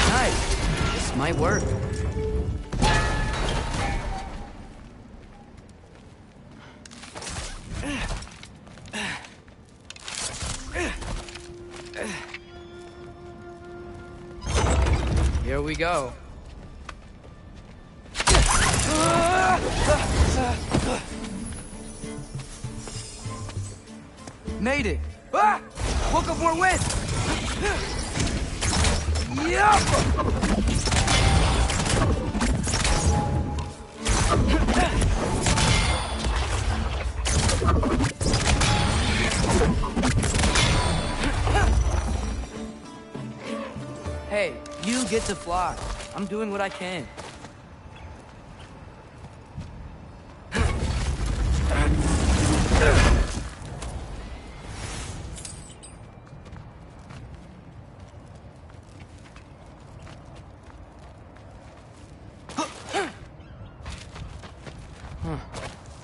Nice. This might work. Here we go. Made it. Ah! Woke up more wind. Yup! Hey, you get to fly. I'm doing what I can.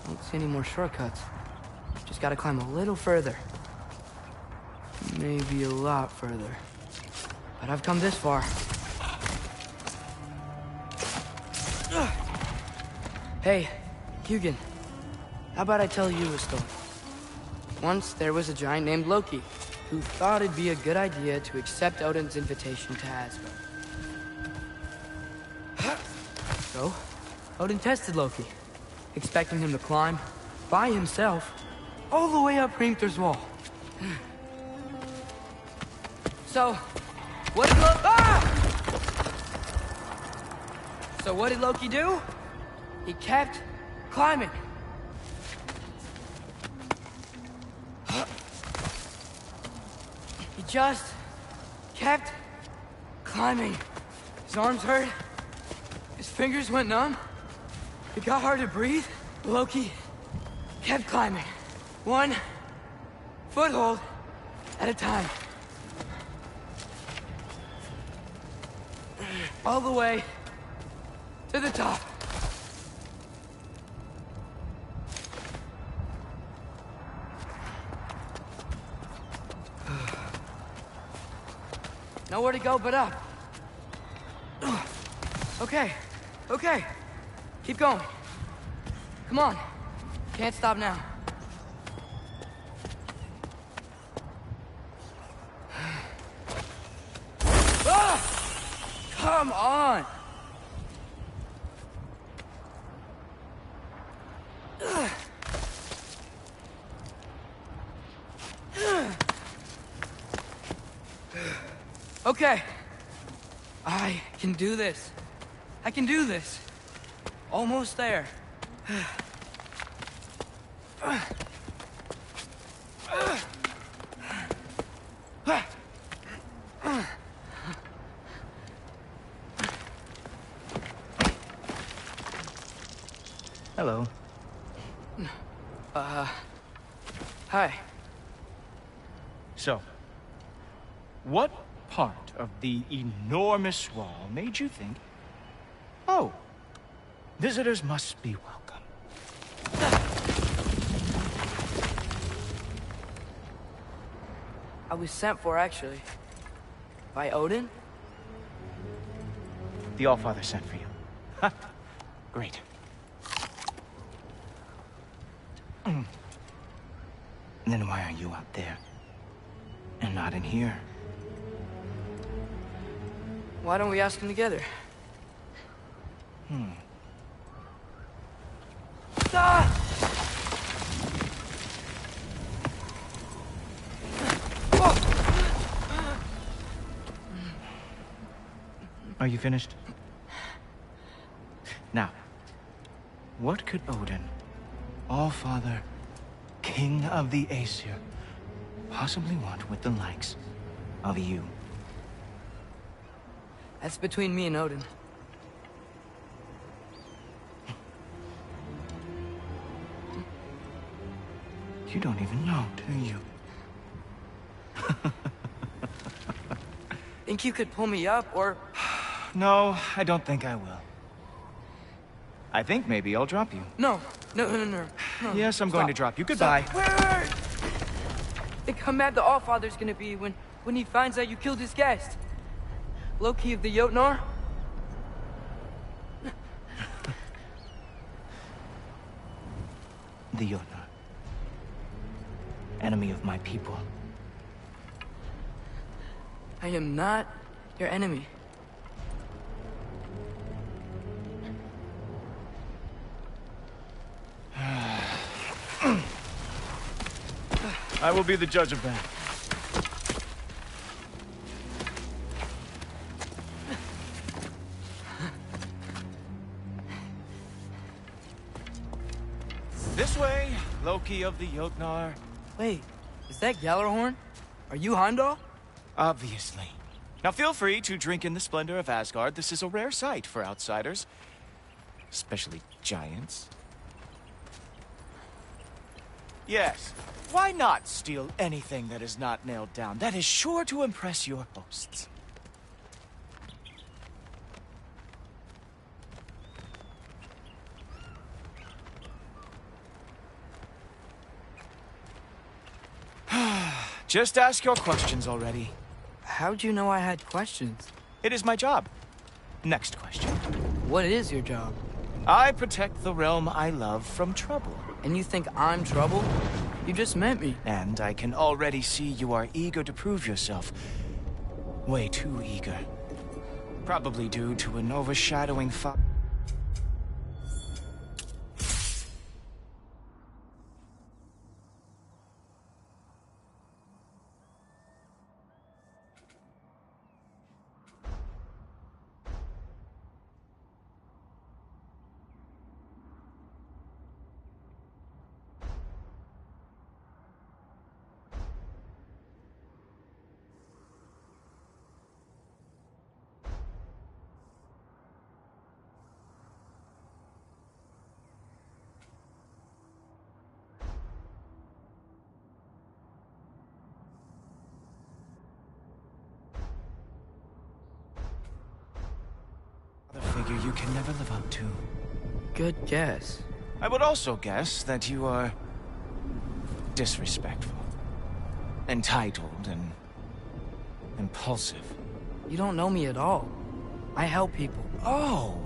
Don't see any more shortcuts. Just gotta climb a little further. Maybe a lot further. But I've come this far. Hey, Hugin. How about I tell you a story? Once there was a giant named Loki, who thought it'd be a good idea to accept Odin's invitation to Asgard. So, Odin tested Loki, expecting him to climb, by himself, all the way up Hrimthur's wall. So, what did Loki do? He kept climbing. He just kept climbing. His arms hurt. His fingers went numb. It got hard to breathe. Loki kept climbing. One foothold at a time. All the way to the top. Nowhere to go but up. Okay, okay. Keep going. Come on. Can't stop now. Come on! Okay. I can do this. I can do this. Almost there. Hello. Hi. So, what part of the enormous wall made you think, oh, visitors must be welcome? I was sent for, actually. By Odin? The Allfather sent for you. Ha! Great. Then why are you out there? And not in here? Why don't we ask him together? Ah! Are you finished? Now, what could Odin, Allfather, King of the Aesir, possibly want with the likes of you? That's between me and Odin. You don't even know, do you? Think you could pull me up, or... No, I don't think I will. I think maybe I'll drop you. No. Yes, I'm going to drop you. Goodbye. Wait! Think how mad the Allfather's gonna be when he finds out you killed his guest. Loki of the Jotnar? The Jotnar. Enemy of my people. I am not your enemy. I will be the judge of that. This way, Loki of the Jotnar. Wait, is that Gjallarhorn? Are you Heimdall? Obviously. Now feel free to drink in the splendor of Asgard. This is a rare sight for outsiders. Especially giants. Yes, why not steal anything that is not nailed down? That is sure to impress your hosts. Just ask your questions already. How'd you know I had questions? It is my job. Next question. What is your job? I protect the realm I love from trouble. And you think I'm trouble? You just met me. And I can already see you are eager to prove yourself. Way too eager. Probably due to an overshadowing figure you can never live up to. Good guess. I would also guess that you are disrespectful, entitled, and impulsive. You don't know me at all. I help people. Oh,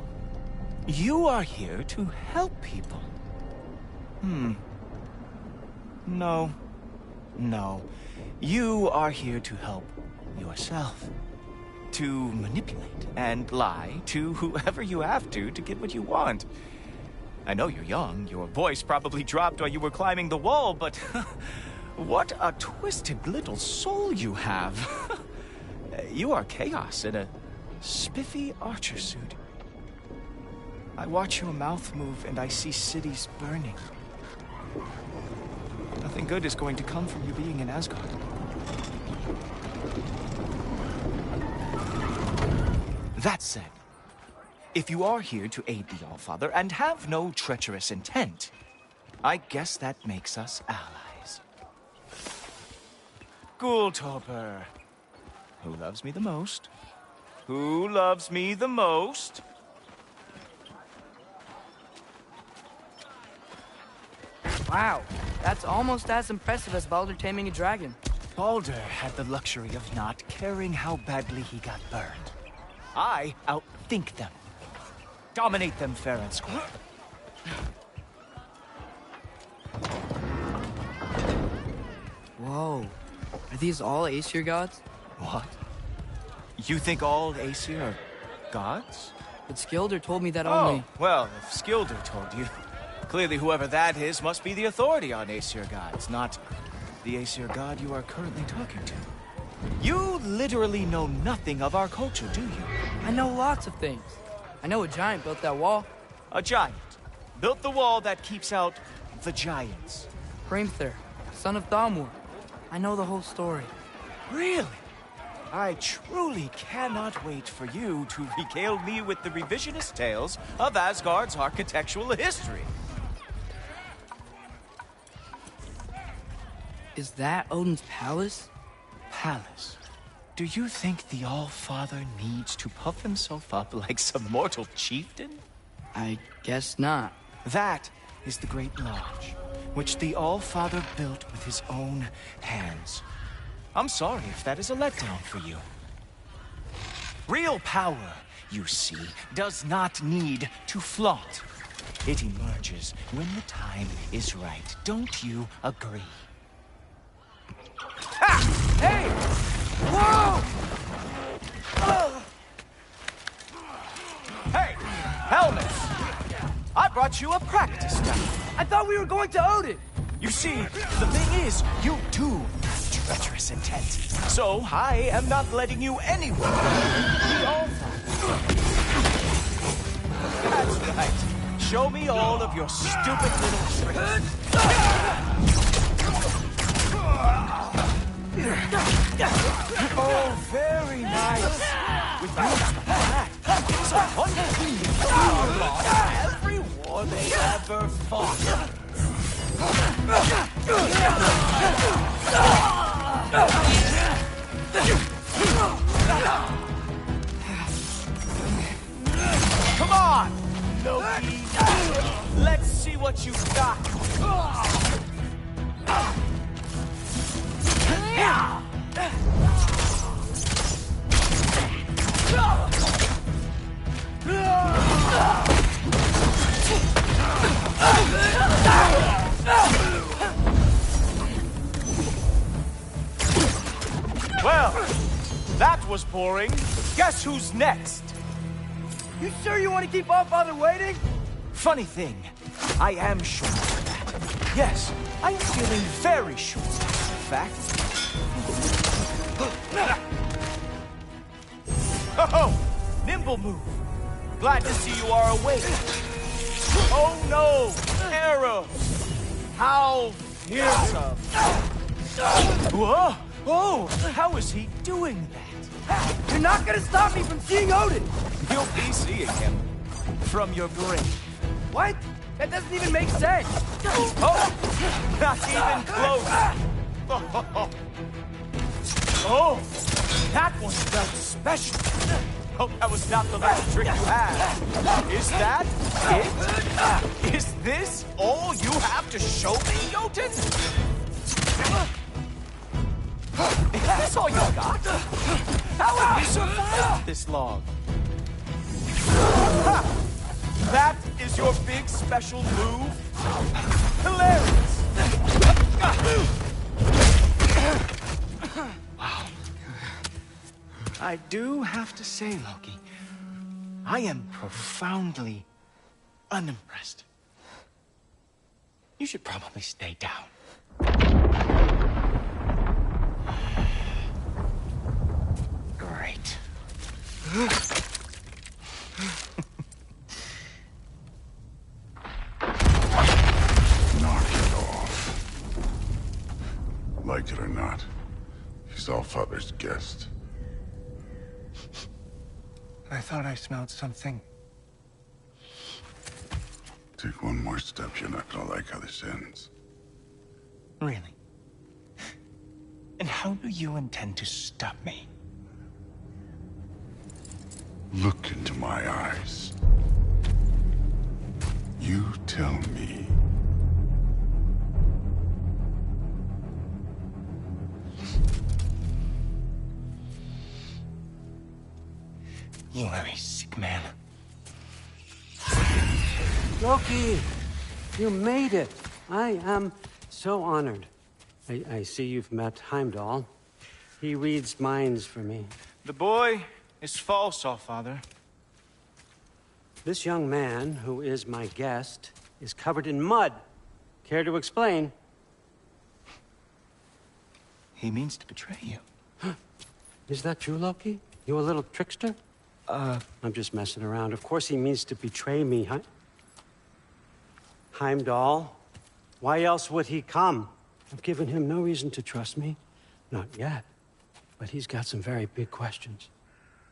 you are here to help people. No. You are here to help yourself. To manipulate and lie to whoever you have to get what you want. I know you're young. Your voice probably dropped while you were climbing the wall, but what a twisted little soul you have. You are chaos in a spiffy archer suit. I watch your mouth move and I see cities burning. Nothing good is going to come from you being in Asgard. That said, if you are here to aid the Allfather and have no treacherous intent, I guess that makes us allies. Ghoultoper. Who loves me the most? Who loves me the most? Wow, that's almost as impressive as Baldur taming a dragon. Baldur had the luxury of not caring how badly he got burned. I outthink them. Dominate them fair and square. Whoa. Are these all Aesir gods? What? You think all Aesir are gods? But Skilder told me that only... Oh, well, if Skilder told you, clearly whoever that is must be the authority on Aesir gods, not the Aesir god you are currently talking to. You literally know nothing of our culture, do you? I know lots of things. I know a giant built that wall. A giant built the wall that keeps out the giants. Hrimthur, son of Thamur. I know the whole story. Really? I truly cannot wait for you to regale me with the revisionist tales of Asgard's architectural history. Is that Odin's palace? Palace? Do you think the All-Father needs to puff himself up like some mortal chieftain? I guess not. That is the Great Lodge, which the All-Father built with his own hands. I'm sorry if that is a letdown for you. Real power, you see, does not need to flaunt. It emerges when the time is right. Don't you agree? Ha! Hey! Whoa! Hey, helmets! I brought you a practice gun. I thought we were going to Odin! You see, the thing is, you do have treacherous intent. So, I am not letting you anywhere. The All-Father. That's right. Show me all of your stupid little tricks. Oh, very nice. With you, it's a wonderful lost every war they ever fought. Come on, Loki. Let's see what you've got. was boring. Guess who's next? You sure you want to keep Allfather waiting? Funny thing, I am sure of that. Yes, I'm feeling very sure. In fact... Oh, nimble move. Glad to see you are awake. Oh no, arrows. How fearsome. Whoa, oh, how is he doing that? You're not gonna stop me from seeing Odin! You'll be seeing him from your grave. What? That doesn't even make sense! Oh, not even close. Oh, that one felt special. Hope that was not the last trick you had. Is that it? Is this all you have to show me, Jotun? Is this all you got? How have you survived this long? Ha! That is your big special move? Hilarious! Wow. I do have to say, Loki, I am profoundly unimpressed. You should probably stay down. Great. Knock it off. Like it or not, he's Allfather's guest. I thought I smelled something. Take one more step, you're not gonna like how this ends. Really? And how do you intend to stop me? Look into my eyes. You tell me. You are a sick man. Loki, you made it. I am so honored. I see you've met Heimdall. He reads minds for me. The boy is false, Allfather. This young man, who is my guest, is covered in mud. Care to explain? He means to betray you. Is that true, Loki? You a little trickster? I'm just messing around. Of course he means to betray me, huh? Heimdall, why else would he come? I've given him no reason to trust me. Not yet. But he's got some very big questions.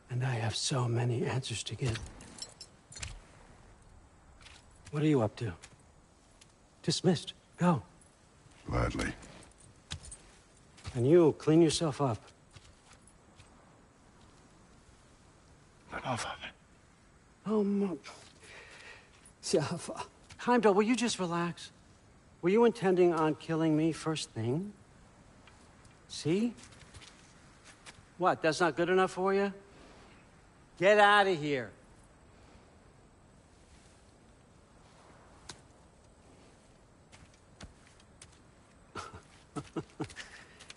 And I have so many answers to give. What are you up to? Dismissed. Go. Gladly. And you, clean yourself up. But Allfather. Oh, Heimdall, will you just relax? Were you intending on killing me first thing? See? What, that's not good enough for you? Get out of here.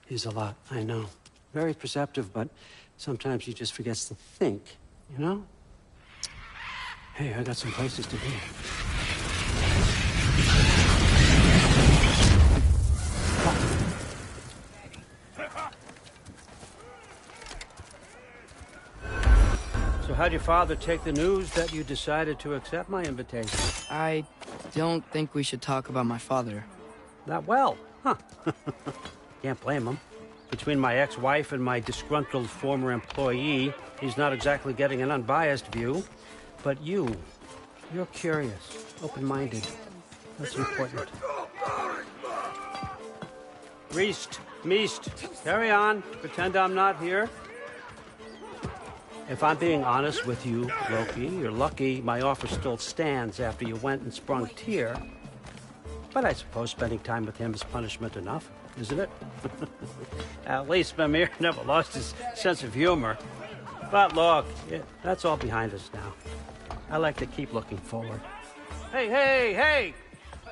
He's a lot, I know. Very perceptive, but sometimes he just forgets to think, you know? Hey, I got some places to be. So how'd your father take the news that you decided to accept my invitation? I don't think we should talk about my father. Not well, huh? Can't blame him. Between my ex-wife and my disgruntled former employee, he's not exactly getting an unbiased view. But you're curious, open-minded. That's important. Meest, carry on. Pretend I'm not here. If I'm being honest with you, Loki, you're lucky my offer still stands after you went and sprung Tyr. But I suppose spending time with him is punishment enough, isn't it? At least Mimir never lost his sense of humor. But look, that's all behind us now. I like to keep looking forward. Hey!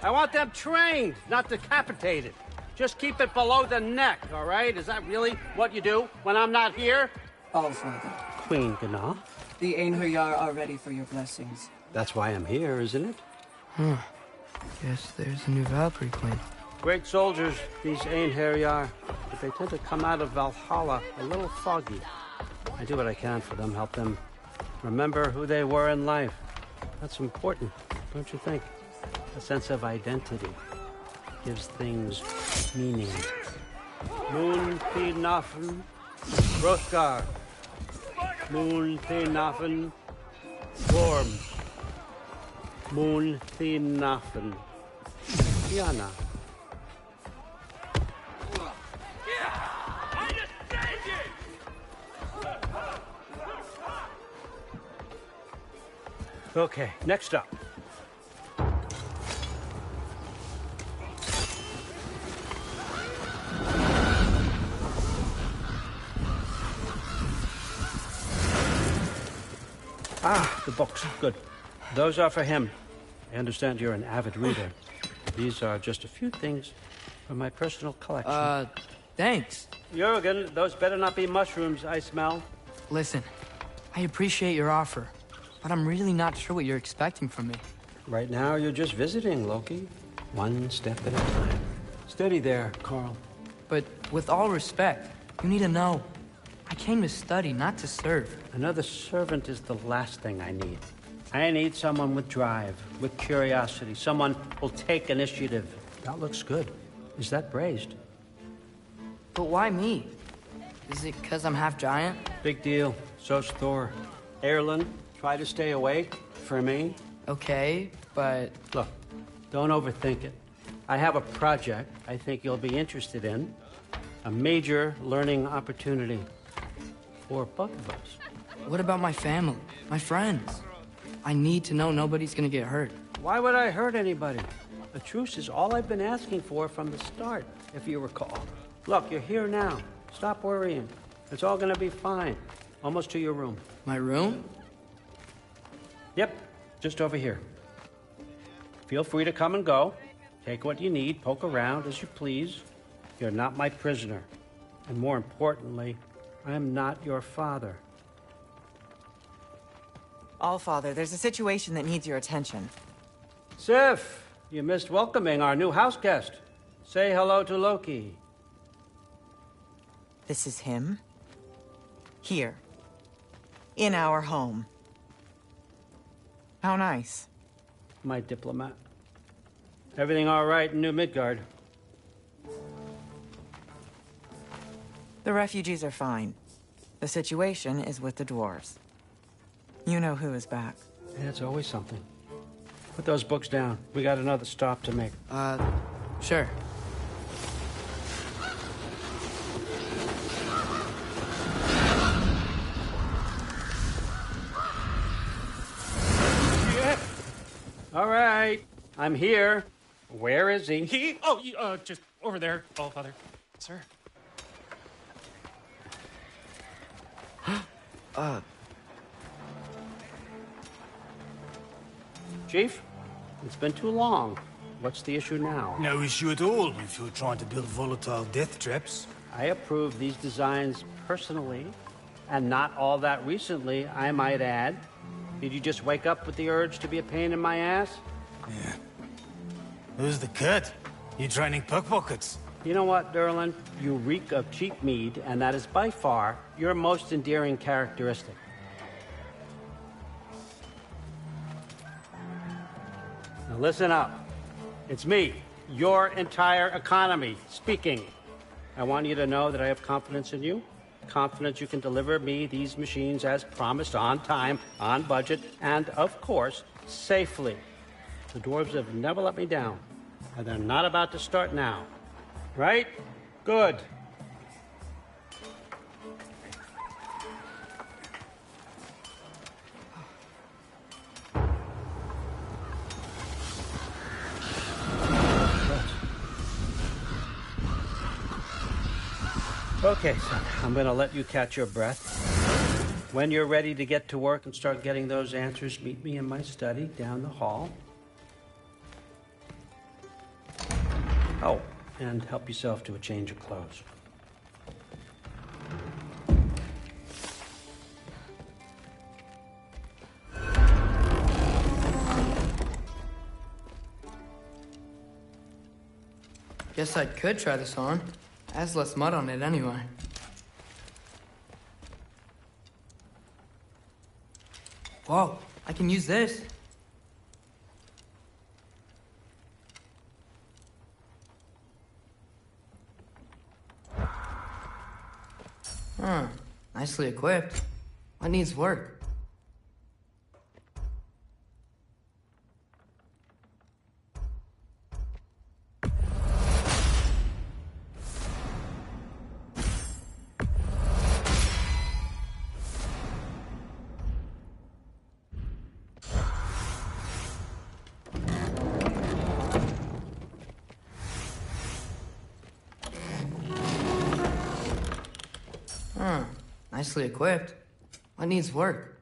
I want them trained, not decapitated. Just keep it below the neck, all right? Is that really what you do when I'm not here? All Father. Queen Gana. The Einherjar are ready for your blessings. That's why I'm here, isn't it? Guess there's a new Valkyrie Queen. Great soldiers, these Einherjar. But they tend to come out of Valhalla a little foggy. I do what I can for them, help them remember who they were in life. That's important, don't you think? A sense of identity gives things meaning. Moon Nafen, Hrothgar. Moon Nafen, Gorm. Moon Nafen, Diana. Okay, next up. Ah, the books. Good. Those are for him. I understand you're an avid reader. These are just a few things from my personal collection. Thanks. Jurgen, those better not be mushrooms I smell. Listen, I appreciate your offer, but I'm really not sure what you're expecting from me. Right now, you're just visiting, Loki. One step at a time. Steady there, Carl. But with all respect, you need to know. I came to study, not to serve. Another servant is the last thing I need. I need someone with drive, with curiosity, someone who'll take initiative. That looks good. Is that braised? But why me? Is it because I'm half giant? Big deal. So's Thor. Erlen, try to stay awake for me. Okay, but... Look, don't overthink it. I have a project I think you'll be interested in. A major learning opportunity for both of us. What about my family, my friends? I need to know nobody's gonna get hurt. Why would I hurt anybody? A truce is all I've been asking for from the start, if you recall. Look, you're here now. Stop worrying. It's all gonna be fine. Almost to your room. My room? Yep, just over here. Feel free to come and go. Take what you need, poke around as you please. You're not my prisoner. And more importantly, I'm not your father. Allfather, there's a situation that needs your attention. Sif, you missed welcoming our new house guest. Say hello to Loki. This is him? Here. In our home. How nice. My diplomat. Everything all right in New Midgard? The refugees are fine. The situation is with the dwarves. You know who is back. Yeah, it's always something. Put those books down. We got another stop to make. Sure. Yeah. All right. I'm here. Where is he? Just over there, Allfather. Sir. Chief, it's been too long. What's the issue now? No issue at all if you're trying to build volatile death traps. I approve these designs personally, and not all that recently, I might add. Did you just wake up with the urge to be a pain in my ass? Yeah. Who's the cut? You training pickpockets? You know what, Derlin? You reek of cheap mead, and that is by far your most endearing characteristic. Now listen up. It's me, your entire economy, speaking. I want you to know that I have confidence in you. Confidence you can deliver me these machines as promised, on time, on budget, and, of course, safely. The dwarves have never let me down, and they're not about to start now. Right? Good. Okay, son, I'm gonna let you catch your breath. When you're ready to get to work and start getting those answers, meet me in my study down the hall. Oh, and help yourself to a change of clothes. Guess I could try this on. It has less mud on it anyway. Whoa, I can use this. Huh, nicely equipped. What needs work? Huh, nicely equipped. What needs work?